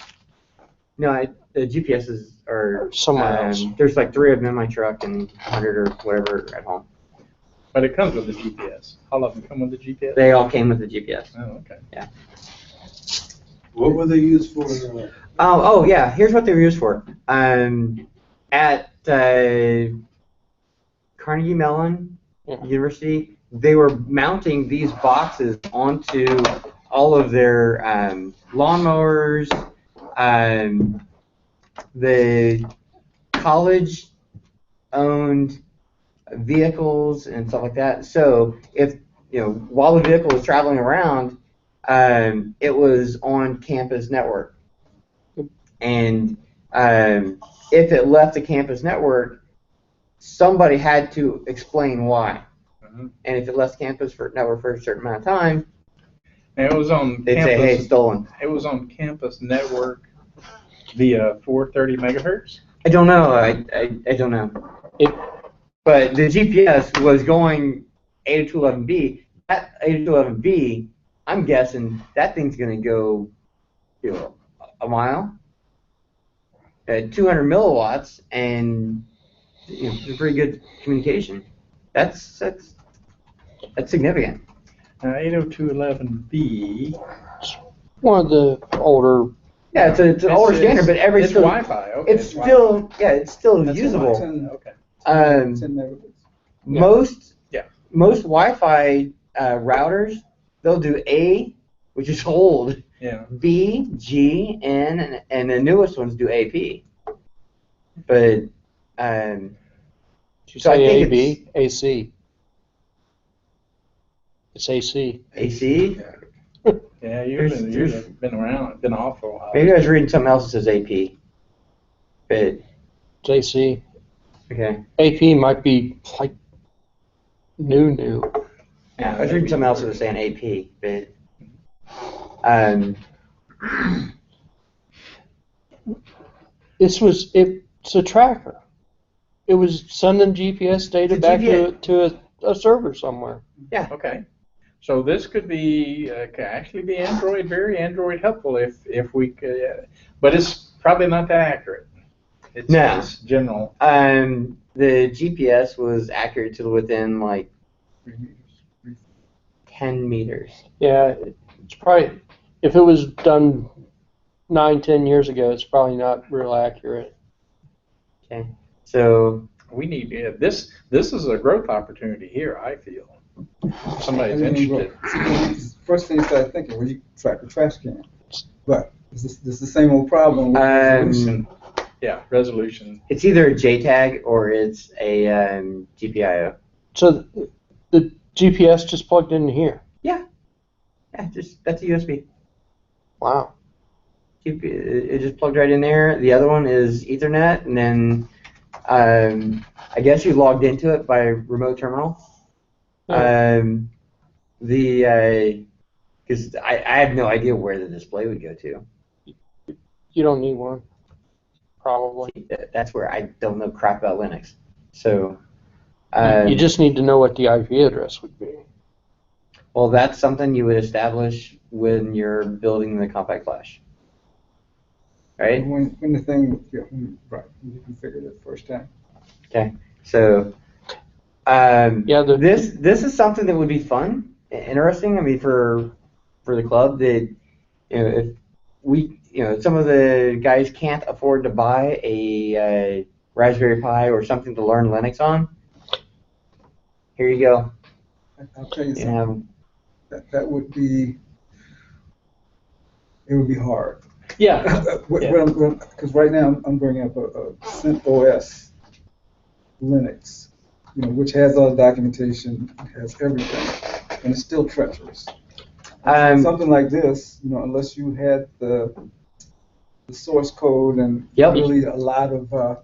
no, the GPSs are Somewhere else. There's like 3 of them in my truck and 100 or whatever at home. But it comes with the GPS. All of them come with the GPS? They all came with the GPS. Oh, okay. Yeah. What were they used for? Oh yeah. Here's what they were used for. At Carnegie Mellon University, they were mounting these boxes onto all of their lawnmowers, the college-owned vehicles and stuff like that. So if while the vehicle was traveling around, it was on campus network, and if it left the campus network, somebody had to explain why. And if it left campus network for a certain amount of time, and it was on they'd campus, say, "Hey, it's stolen." It was on campus network via 430 megahertz. I don't know. I don't know. But the GPS was going 802.11b. That 802.11b, I'm guessing that thing's going to go, a mile at 200 milliwatts, and pretty good communication. That's significant. 802.11b. One of the older. Yeah, it's an older standard, but it's Wi-Fi. Okay, it's still That's usable. 10, okay. 10 megabits. Most Wi-Fi routers, they'll do A, which is old, B, G, N, and the newest ones do AP. But So I think AB, AC. It's AC. AC. Yeah, you've been around, been off for a while. Maybe I was reading something else that says AP. But It's AC. okay. AP might be like new. Yeah, I was reading something else that was saying AP, but It's a tracker. It was sending GPS data It's a back GPS. to a server somewhere. Yeah. Okay. So this could be could actually be very Android helpful if we could, but it's probably not that accurate. It's general. The GPS was accurate to within like 10 meters. Yeah, it's probably, if it was done 9-10 years ago, it's probably not real accurate. Okay. So We need this. This is a growth opportunity here. I feel somebody's interested. First thing you start thinking, well, you track the trash can. But this is the same old problem with resolution. Yeah, resolution. it's either a JTAG or it's a GPIO. So the GPS just plugged in here. Yeah, that's a USB. Wow. It just plugged right in there. The other one is Ethernet, and then I guess you logged into it by remote terminal. Because I have no idea where the display would go to. You don't need one, probably. That's where I don't know crap about Linux. So You just need to know what the IP address would be. well, that's something you would establish when you're building the compact flash, right? When the thing, right, you configured it the first time. Okay, so this is something that would be fun, interesting. I mean, for the club, that if we, some of the guys can't afford to buy a Raspberry Pi or something to learn Linux on, here you go. I'll tell you something. That would be, it would be hard. Yeah. Because right now I'm bringing up a CentOS Linux, which has all the documentation, has everything, and it's still treacherous. Something like this, unless you had the source code and really a lot of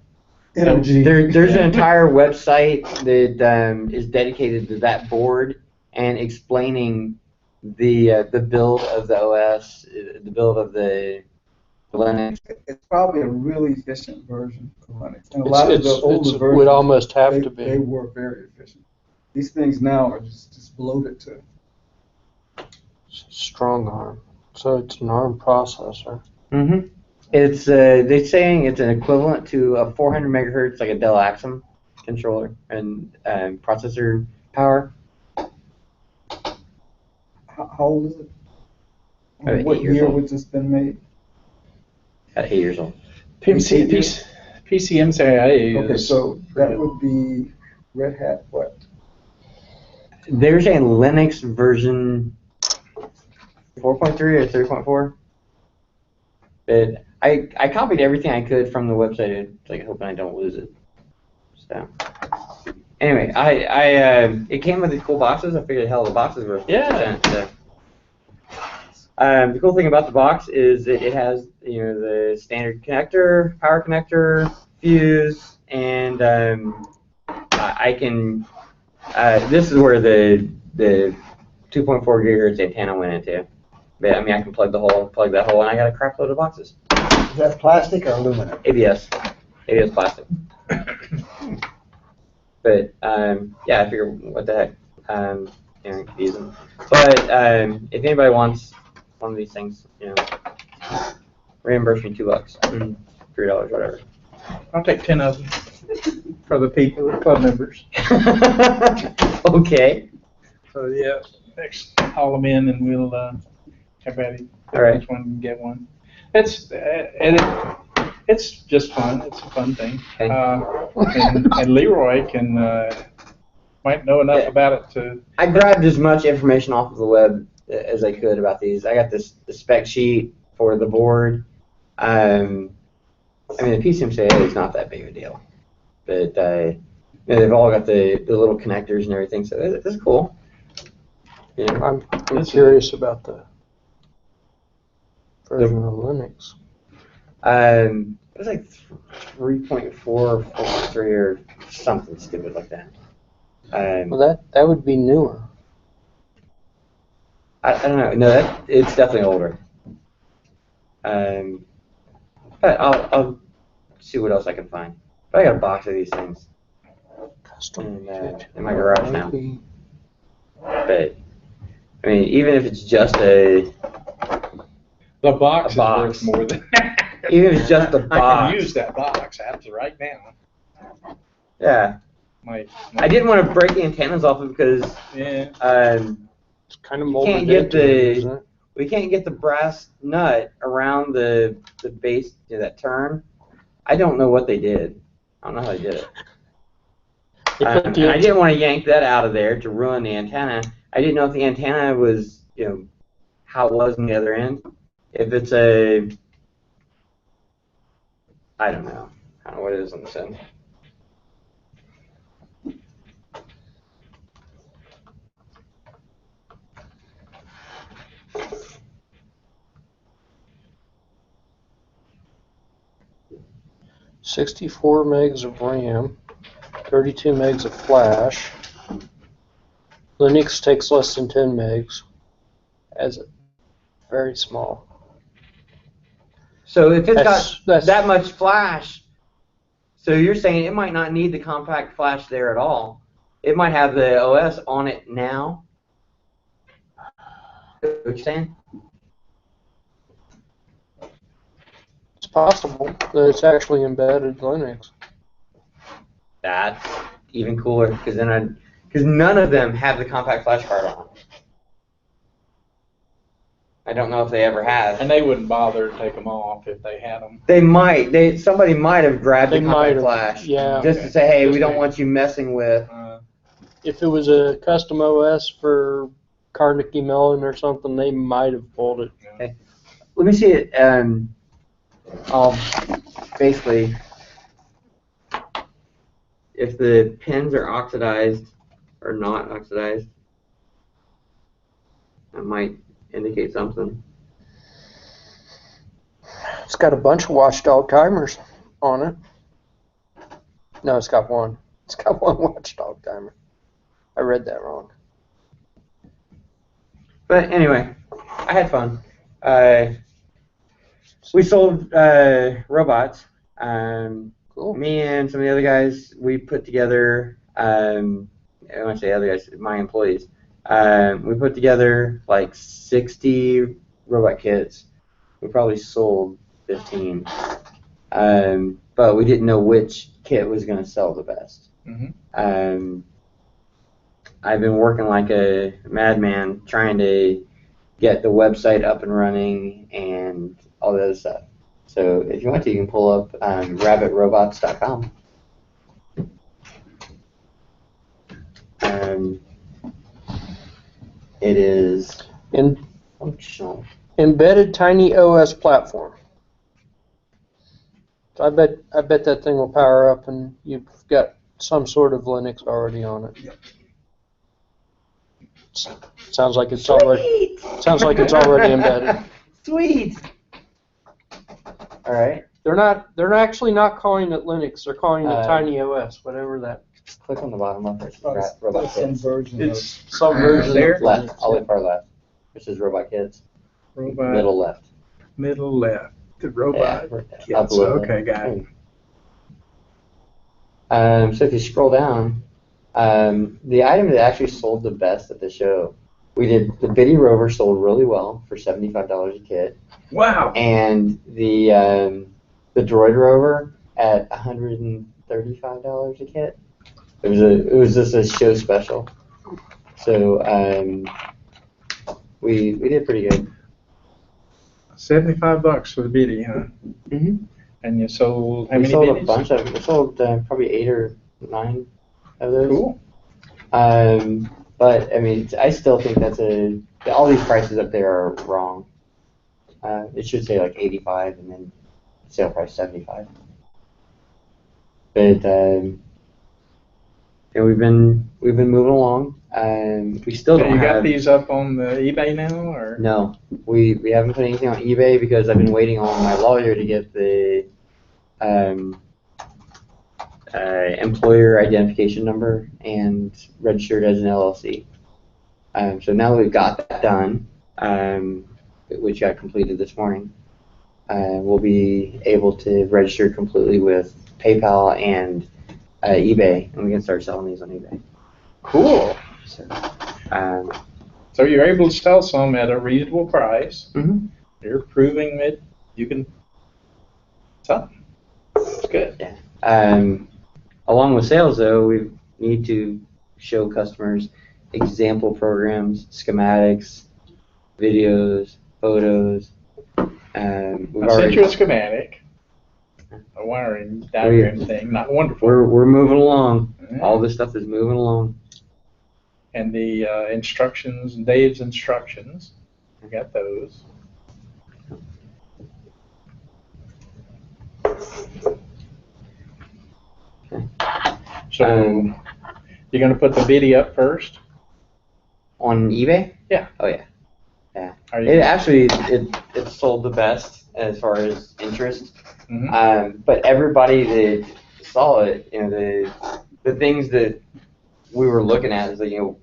energy. There's an entire website that is dedicated to that board and explaining the build of the OS, the build of the Linux. It's probably a really efficient version of Linux. And a lot of the older It versions, would almost have to they be. were very efficient. These things now are just bloated to. Strong arm. So it's an ARM processor. Mm-hmm. It's they're saying it's an equivalent to a 400 megahertz, like a Dell Axum controller and processor power. How old is it? About What 8 years year old. was this been made? At 8 years old. PCMCIA Okay, is. so that would be Red Hat what? They're saying Linux version 4.3 or 3.4. But I copied everything I could from the website, like hoping I don't lose it. So anyway, it came with these cool boxes. I figured hell the boxes were 50%. Yeah. So. The cool thing about the box is that it has the standard connector, power connector, fuse, and I can. This is where the 2.4 gigahertz antenna went into. But I mean, I can plug that hole, and I got a crap load of boxes. Is that plastic or aluminum? ABS plastic. But yeah, I figure what the heck, use them. But if anybody wants one of these things, reimburse me $2, $3, whatever. I'll take 10 of them for the people, the club members. Okay. So yeah, next haul them in and we'll everybody All right. each one can get one. It's just fun. It's a fun thing. Okay. And Leroy can might know enough about it to. I grabbed as much information off of the web as I could about these. I got the spec sheet for the board. I mean, the PCMCIA is not that big of a deal, but they've all got the little connectors and everything, so it's cool. I'm curious about the version of Linux. It was like 3.4 or 4.3 or something stupid like that. Well, that would be newer. I don't know. No, it's definitely older. But I'll see what else I can find. But I got a box of these things Custom in my garage now. But I mean, even if it's just the box is box. worth more than. Even if it's just the box. I can use that box after right now. Yeah. I didn't want to break the antennas off it because yeah. It's kind of molded we can't get the brass nut around the base to that turn. I don't know what they did. I don't know how they did it. And I didn't want to yank that out of there to ruin the antenna. I didn't know if the antenna was, how it was on the other end. If it's I don't know. I don't know what it is on this end. .64 megs of RAM, 32 megs of flash. Linux takes less than 10 megs, as a very small. So if it's got that much flash, so you're saying it might not need the compact flash there at all. It might have the OS on it now. What you're saying? It's possible that it's actually embedded Linux. That's even cooler because none of them have the compact flash card on. I don't know if they ever have. And they wouldn't bother to take them off if they had them. They might. Somebody might have grabbed the compact flash. Yeah. Just to say, hey, we don't want you messing with. If it was a custom OS for Carnegie Mellon or something, they might have pulled it. Okay. Let me see it. I'll basically, if the pins are oxidized or not oxidized, that might indicate something. It's got a bunch of watchdog timers on it. No, it's got one. It's got one watchdog timer. I read that wrong. But anyway, I had fun. We sold robots. Cool. Me and some of the other guys, we put together, I want to say other guys, my employees, we put together like 60 robot kits. We probably sold 15. But we didn't know which kit was going to sell the best. Mm-hmm. I've been working like a madman trying to get the website up and running and all the other stuff. So if you want to, you can pull up rabbitrobots.com. It is functional. Embedded Tiny OS platform. So I bet that thing will power up and you've got some sort of Linux already on it. Yep. Sounds like it's already embedded. Sweet. All right. They're actually not calling it Linux. They're calling it Uh, Tiny OS, whatever that. Click on the bottom left. It says It's robot some kits. version It's Some version there. of Left, Linux. all the way far left. This is robot kits. Robot. Middle left. Middle left. The robot Yeah, kits. up a little bit. Okay, got it. So if you scroll down, the item that actually sold the best at the show, we did the Bitty Rover sold really well for $75 a kit, Wow. and the Droid Rover at $135 a kit. It was just a show special. So we did pretty good. $75 for the bitty, huh? Mm-hmm. And you sold how We many sold a bitties? bunch of them. We sold probably 8 or 9 of those. Cool. But I mean, I still think all these prices up there are wrong. It should say like 85 and then sale price 75. But yeah, we've been moving along. We still So don't you have. got these up on the eBay now, or? No, we haven't put anything on eBay because I've been waiting on my lawyer to get the employer identification number and registered as an LLC. So now that we've got that done, which got completed this morning, we'll be able to register completely with PayPal and eBay, and we can start selling these on eBay. Cool. So you're able to sell some at a reasonable price. Mm-hmm. You're proving that you can sell them. That's good. Yeah. Along with sales, though, we need to show customers example programs, schematics, videos, photos. I sent you a schematic, a wiring diagram thing. Not wonderful. We're moving along. Yeah. All this stuff is moving along. And the instructions, Dave's instructions, I got those. So you're going to put the bitty up first? On eBay? Yeah. Oh yeah. Yeah. Are you? It actually it sold the best as far as interest. Mhm. But everybody that saw it, the things that we were looking at is that,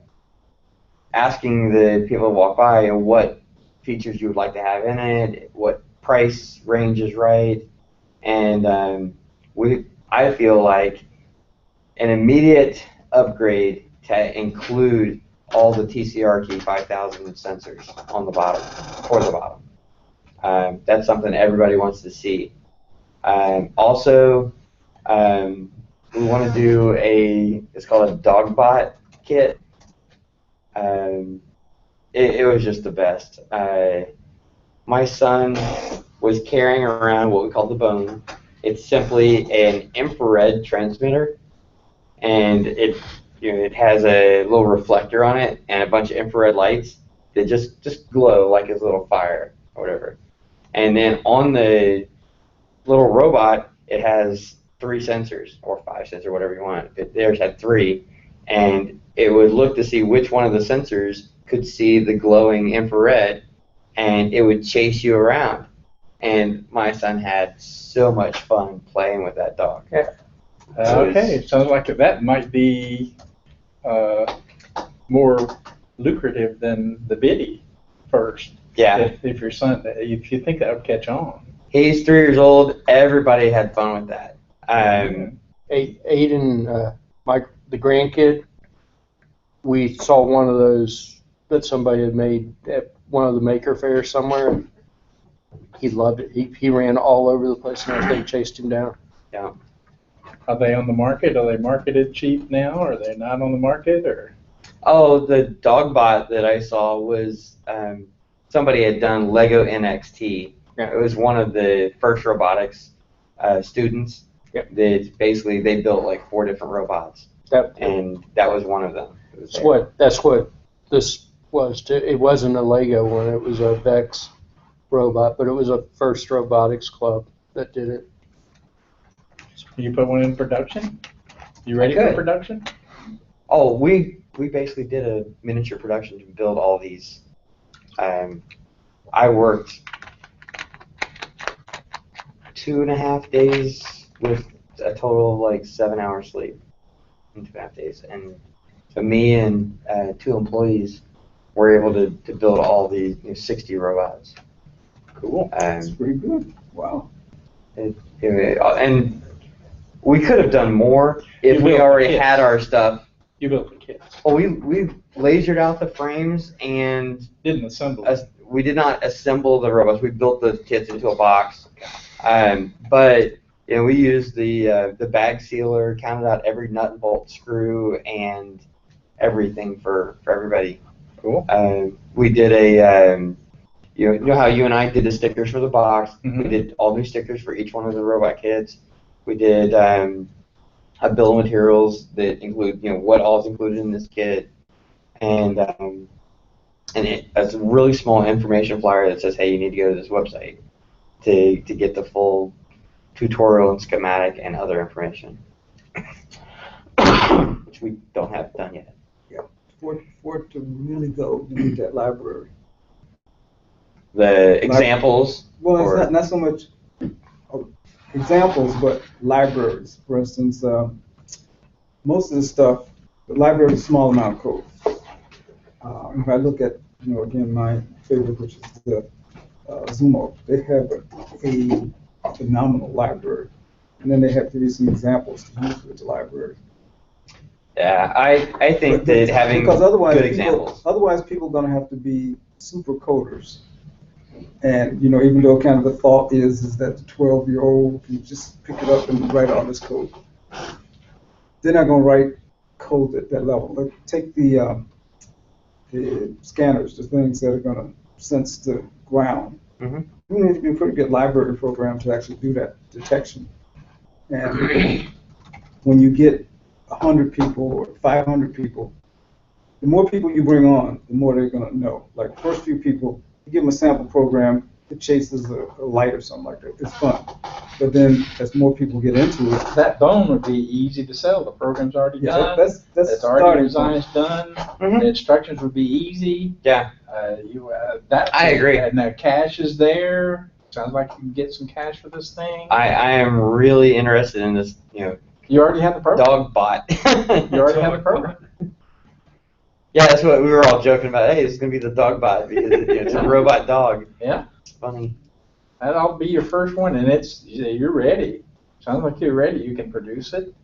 asking the people that walk by, what features you would like to have in it, what price range is right, and I feel like an immediate upgrade to include all the TCRT 5000 sensors on the bottom, for the bottom. That's something everybody wants to see. Also, we want to do it's called a Dogbot kit. It was just the best. My son was carrying around what we call the bone. It's simply an infrared transmitter, and it has a little reflector on it and a bunch of infrared lights that just glow like it's a little fire or whatever. And then on the little robot, it has 3 sensors or 5 sensors, whatever you want. Theirs had 3, and it would look to see which one of the sensors could see the glowing infrared, and it would chase you around. And my son had so much fun playing with that dog. Yeah. Okay, sounds like that might be more lucrative than the bitty. first. Yeah. If your son, if you think that would catch on. He's 3 years old. Everybody had fun with that. Aiden, the grandkid, we saw one of those that somebody had made at one of the maker fairs somewhere. He loved it. He ran all over the place and everything, chased him down. Yeah. Are they on the market? Are they marketed cheap now? Are they not on the market? Or Oh, the dog bot that I saw was somebody had done Lego NXT. Yeah. It was one of the first robotics students. Yep. That basically they built like 4 different robots, and that was one of them. That's what this was too. It wasn't a Lego one. It was a Vex robot, but it was a First Robotics Club that did it. can you put one in production? You ready I for could. production? Oh, we basically did a miniature production to build all these. I worked 2.5 days with a total of like 7 hours sleep in 2.5 days, and so me and 2 employees were able to build all these 60 robots. Cool. That's pretty good. Wow. And we could have done more if You we built already kits. had our stuff. You built the kits. Well, we lasered out the frames and Didn't assemble it. we did not assemble the robots. We built the kits into a box. But we used the bag sealer, counted out every nut and bolt, screw, and everything for everybody. Cool. We did a you know how you and I did the stickers for the box. Mhm. We did all new stickers for each one of the robot kits. We did a bill of materials that include what all is included in this kit, and it's a really small information flyer that says, hey, you need to go to this website to get the full tutorial and schematic and other information, which we don't have done yet. For it to really go, you need that library. The examples. Well, or- it's not so much examples, but libraries. For instance, most of the stuff, the library is a small amount of code. If I look at, again, my favorite, which is the Zumo, they have a phenomenal library. And then they have to use some examples to use with the library. Yeah, I think that having because otherwise good people, examples. Otherwise, people are going to have to be super coders. And even though kind of the thought is that the 12-year-old can just pick it up and write all this code, they're not going to write code at that level. Like, take the scanners, the things that are going to sense the ground. Mm-hmm. You need to be a pretty good library program to actually do that detection. And when you get 100 people or 500 people, the more people you bring on, the more they're going to know. Like the first few people, you give them a sample program, it chases a light or something like that. It's fun. But then as more people get into it, That bone would be easy to sell. The program's already done. that's It's already starting design's point. done. Mhm. The instructions would be easy. Yeah. I agree. And the cash is there. Sounds like you can get some cash for this thing. I am really interested in this, You already have the program. dog bot. You already have the program. Yeah, that's what we were all joking about. Hey, this is gonna be the dog bot because it's a robot dog. Yeah. It's funny. That'll be your first one, and you're ready. Sounds like you're ready. You can produce it.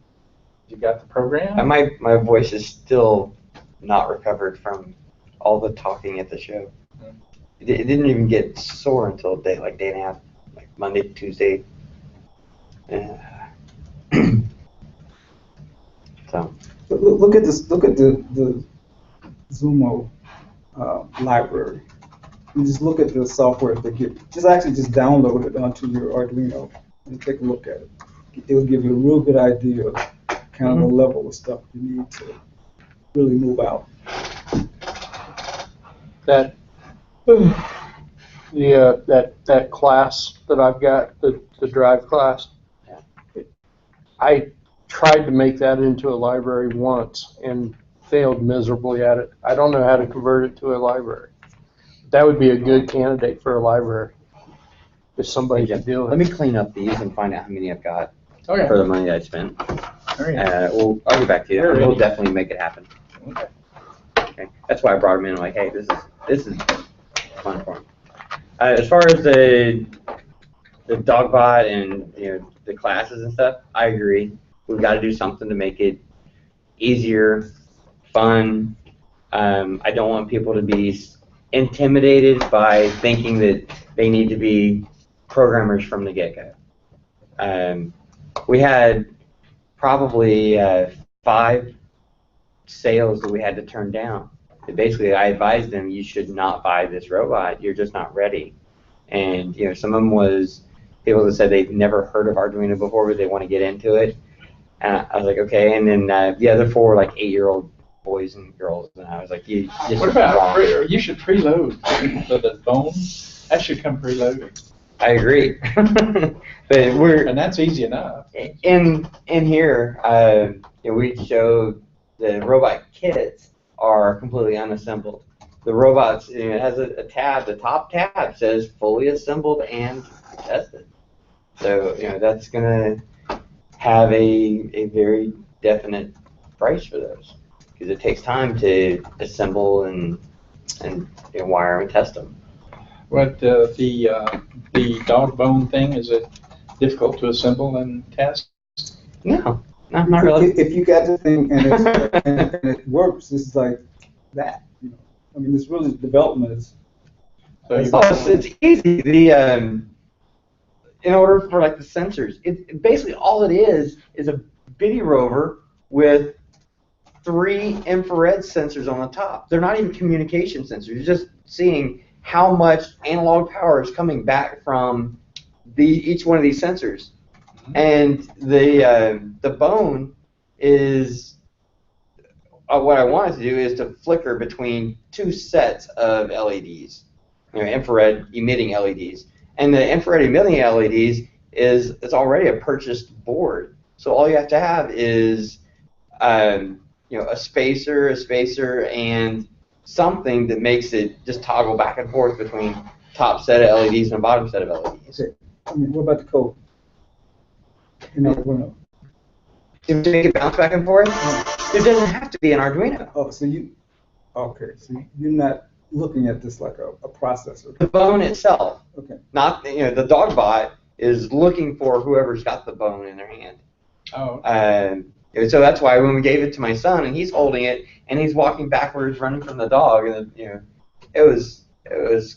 You got the program. And my voice is still not recovered from all the talking at the show. It didn't even get sore until day and a half, like Monday, Tuesday. So. But look at this. Look at the Zumo library. You just look at the software they give. Just download it onto your Arduino and take a look at it. It will give you a real good idea of kind of the level of stuff you need to really move out. That that class that I've got, the drive class, I tried to make that into a library once and failed miserably at it. I don't know how to convert it to a library. That would be a good candidate for a library if somebody could do Let it. me clean up these and find out how many I've got Okay. for the money I spent. Okay. I'll get back to you. You're We'll ready. definitely make it happen. Okay. Okay. That's why I brought him in. I'm like, hey, this is fun for them. As far as the Dogbot and the classes and stuff, I agree. We've got to do something to make it easier, fun. I don't want people to be intimidated by thinking that they need to be programmers from the get-go. We had probably 5 sales that we had to turn down. Basically, I advised them, you should not buy this robot. You're just not ready. And some of them was people that said they've never heard of Arduino before, but they want to get into it. And I was like, okay. And then the other 4 were like 8-year-old boys and girls, and I was like, what about you should preload the bone? That should come preloaded. I agree. But and that's easy enough. In here, we showed the robot kits are completely unassembled. The robots, it has a tab. The top tab says fully assembled and tested. So that's gonna have a very definite price for those, because it takes time to assemble and wire and test them. What the dog bone thing, is it difficult to assemble and test? No, not really. If you got the thing and it works, it's like that. I mean, it's really development is. It's easy. In order for like the sensors, basically all it is a bitty rover with 3 infrared sensors on the top. They're not even communication sensors. You're just seeing how much analog power is coming back from each one of these sensors. And the bone is what I wanted to do is to flicker between 2 sets of LEDs, infrared emitting LEDs. And the infrared emitting LEDs it's already a purchased board. So all you have to have is a spacer, and something that makes it just toggle back and forth between top set of LEDs and bottom set of LEDs. Okay. I mean, what about the code? Arduino. To make it bounce back and forth, it doesn't have to be an Arduino. Oh, so you're not looking at this like a processor. The bone itself, okay. Not the Dogbot is looking for whoever's got the bone in their hand. Oh. So that's why when we gave it to my son and he's holding it and he's walking backwards, running from the dog, and it was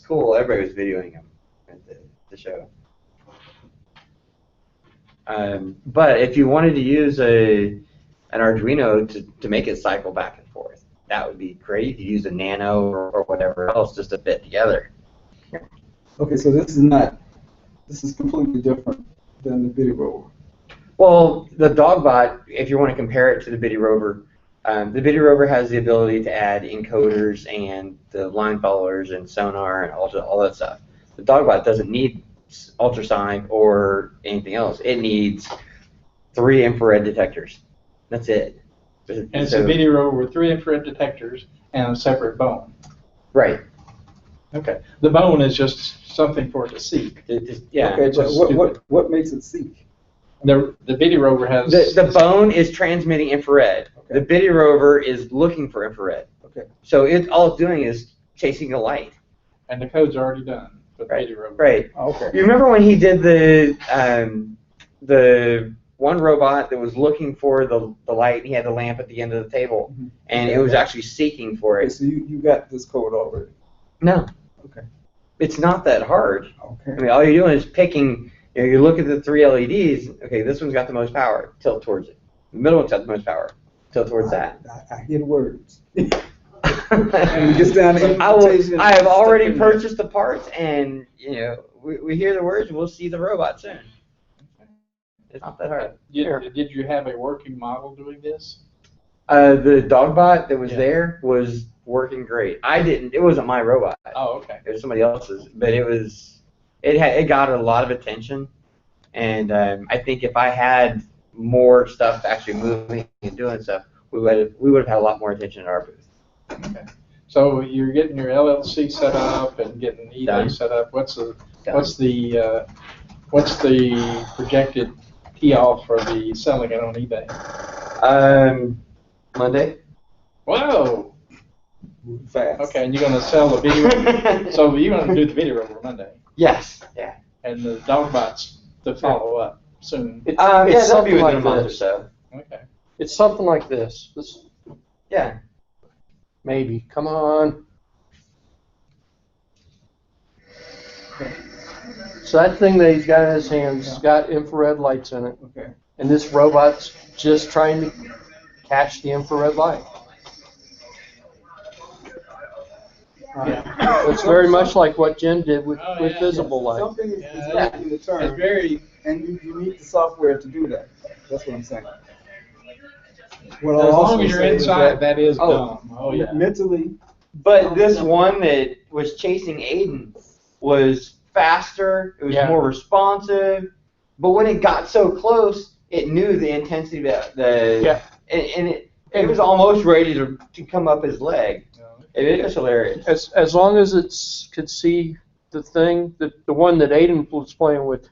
cool. Everybody was videoing him at the show. But if you wanted to use an Arduino to make it cycle back and forth, that would be great. You could use a Nano or whatever else just to fit together. Okay, so this is completely different than the bitty rover. Well, the Dogbot, if you want to compare it to the bitty rover, the bitty rover has the ability to add encoders and the line followers and sonar and all that stuff. The Dogbot doesn't need ultrasonic or anything else. It needs 3 infrared detectors. That's it. And it's a bitty rover with 3 infrared detectors and a separate bone. Right. Okay. The bone is just something for it to seek. Yeah. Okay, but what makes it seek? The bitty rover has... The bone is transmitting infrared. Okay. The bitty rover is looking for infrared. Okay. So all it's doing is chasing the light. And the code's already done for the bitty rover. Right. Oh, okay. You remember when he did the one robot that was looking for the light, and he had the lamp at the end of the table, Mm-hmm. and it was actually seeking for Okay, it? so you got this code already. No. Okay. It's not that hard. Okay. I mean, all you're doing is picking, you look at the 3 LEDs, okay, this one's got the most power, tilt towards it. The middle one's got the most power, tilt towards that. I hear the words. And it gets down to implementation. I have already purchased the parts, and we hear the words, we'll see the robot soon. It's not that hard. Did you have a working model doing this? The Dogbot that was there was working great. I didn't. It wasn't my robot. Oh, okay. It was somebody else's. But it got a lot of attention, and I think if I had more stuff actually moving and doing stuff, we would have had a lot more attention at our booth. Okay. So you're getting your LLC set up and getting eBay Done. set up. What's the projected tee-off for the selling it on eBay? Monday. Whoa! moving fast. Okay, and you're gonna sell the video, so you're gonna do the video over Monday, Yes. Yeah. and the dog bites to follow up soon. It's, Yeah, it's that'll be something within like a month or this. so. Okay. It's something like this. This Yeah. maybe. Come on. So that thing that he's got in his hands has got infrared lights in it, Okay. and this robot's just trying to catch the infrared light. Yeah. It's very much like what Jen did with, Oh, with yeah. visible light. Something is Yeah, making the It's turn, very, and you need the software to do that. That's what I'm saying. What as I'll long also as you're say is inside, that is Oh. dumb. Oh, yeah. mentally, But this one that was chasing Aiden was faster, it was Yeah. more responsive, but when it got so close, it knew the intensity of the Yeah. and it was almost ready to come up his leg. It was hilarious. As long as it's could see the thing, the one that Aiden was playing with,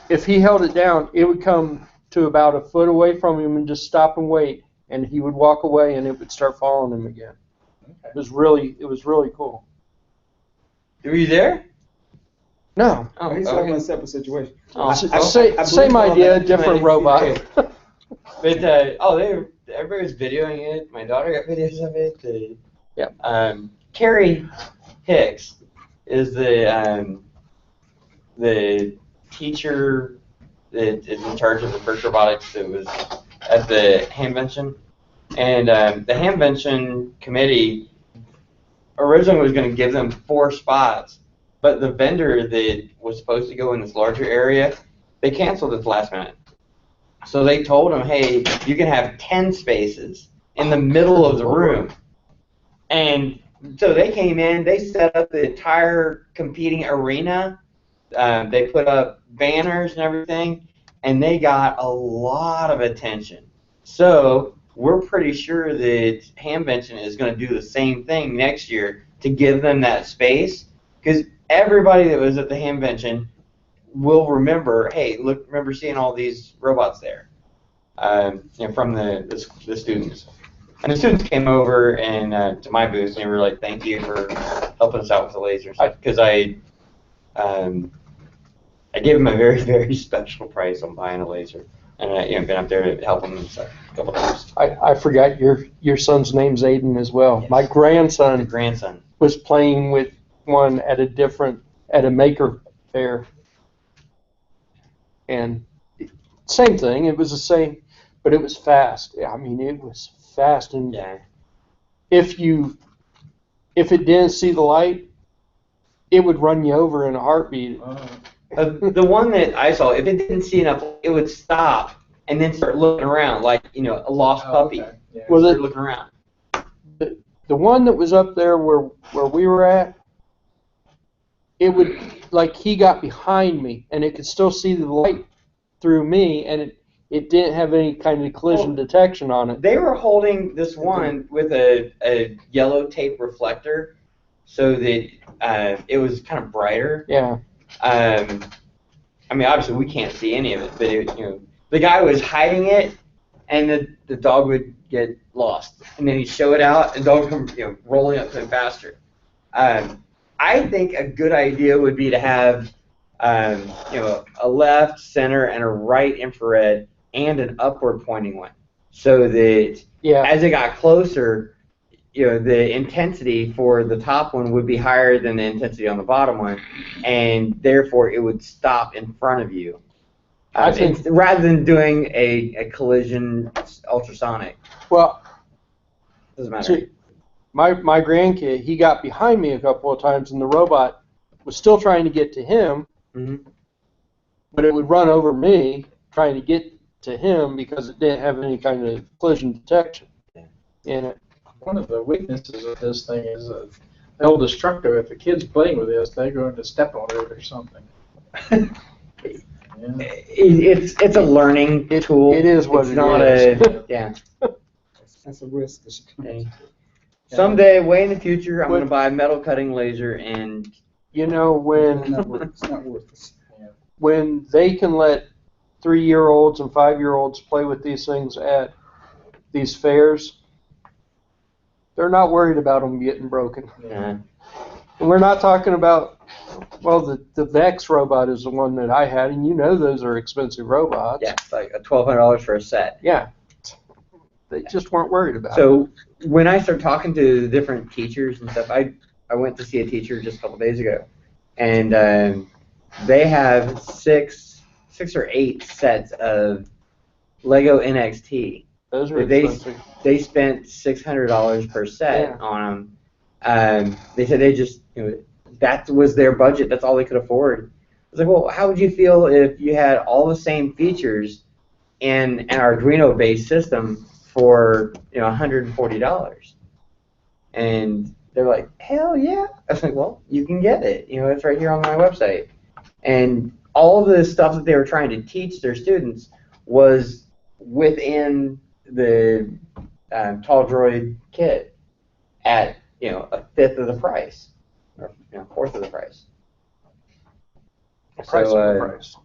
if he held it down, it would come to about a foot away from him and just stop and wait, and he would walk away and it would start following him again. It was really cool. Were you there? No, Oh, he's talking about a separate situation. Oh, same idea, different robot. But everybody was videoing it. My daughter got videos of it. Yeah. Carrie Hicks is the teacher that is in charge of the first robotics that was at the Hamvention. And the Hamvention committee originally was going to give them 4 spots, but the vendor that was supposed to go in this larger area, they canceled at the last minute. So they told them, hey, you can have 10 spaces in the middle of the room. And so they came in, they set up the entire competing arena, they put up banners and everything, and they got a lot of attention. So we're pretty sure that Hamvention is going to do the same thing next year to give them that space, because everybody that was at the Hamvention will remember, hey, look, remember seeing all these robots there, from the students. And the students came over and to my booth and they were like, "Thank you for helping us out with the lasers," because I gave them a very, very special price on buying a laser, and I've been up there to help them and stuff a couple times. I forgot your son's name's Aiden as well. Yes. My The grandson grandson. was playing with one at a maker fair, and same thing. It was the same, but it was fast. I mean, it was fast, and Yeah. if it didn't see the light, it would run you over in a heartbeat. The one that I saw, if it didn't see enough, it would stop and then start looking around like a lost puppy. Okay. Yeah. Well, Start looking around. the one that was up there where we were at, it would, like, he got behind me and it could still see the light through me, and it didn't have any kind of collision detection on it. They were holding this one with a yellow tape reflector so that it was kind of brighter. Yeah. I mean, obviously we can't see any of it, but the guy was hiding it, and the dog would get lost, and then he'd show it out, and the dog would come rolling up to him faster. I think a good idea would be to have a left, center, and a right infrared, and an upward pointing one, so that as it got closer, the intensity for the top one would be higher than the intensity on the bottom one, and therefore it would stop in front of you. I think rather than doing a collision ultrasonic. Well, Doesn't matter. see, my grandkid, he got behind me a couple of times, and the robot was still trying to get to him, but it would run over me trying to get to him because it didn't have any kind of collision detection in it. One of the weaknesses of this thing is they'll destructive. If the kid's playing with this, they're going to step on it or something. Yeah. It's a learning tool. It is what it's it not is. Yeah. That's a risk. Someday, way in the future, I'm going to buy a metal cutting laser and. You know, It's not worth it. when they can let 3-year-olds and 5-year-olds play with these things at these fairs, They're not worried about them getting broken. Yeah. And we're not talking about, well, the Vex robot is the one that I had, and you know those are expensive robots. Yeah, it's like $1,200 for a set. Yeah. They just weren't worried about it. So when I started talking to the different teachers and stuff, I went to see a teacher just a couple days ago, and they have six or eight sets of Lego NXT. Those are expensive. They spent $600 per set on them. They said they just, that was their budget. That's all they could afford. I was like, well, how would you feel if you had all the same features in an Arduino-based system for $140? And they're like, hell yeah. I was like, well, you can get it. It's right here on my website. And all the stuff that they were trying to teach their students was within the Tall Droid kit at a fifth of the price, or fourth of the price. The price of the price.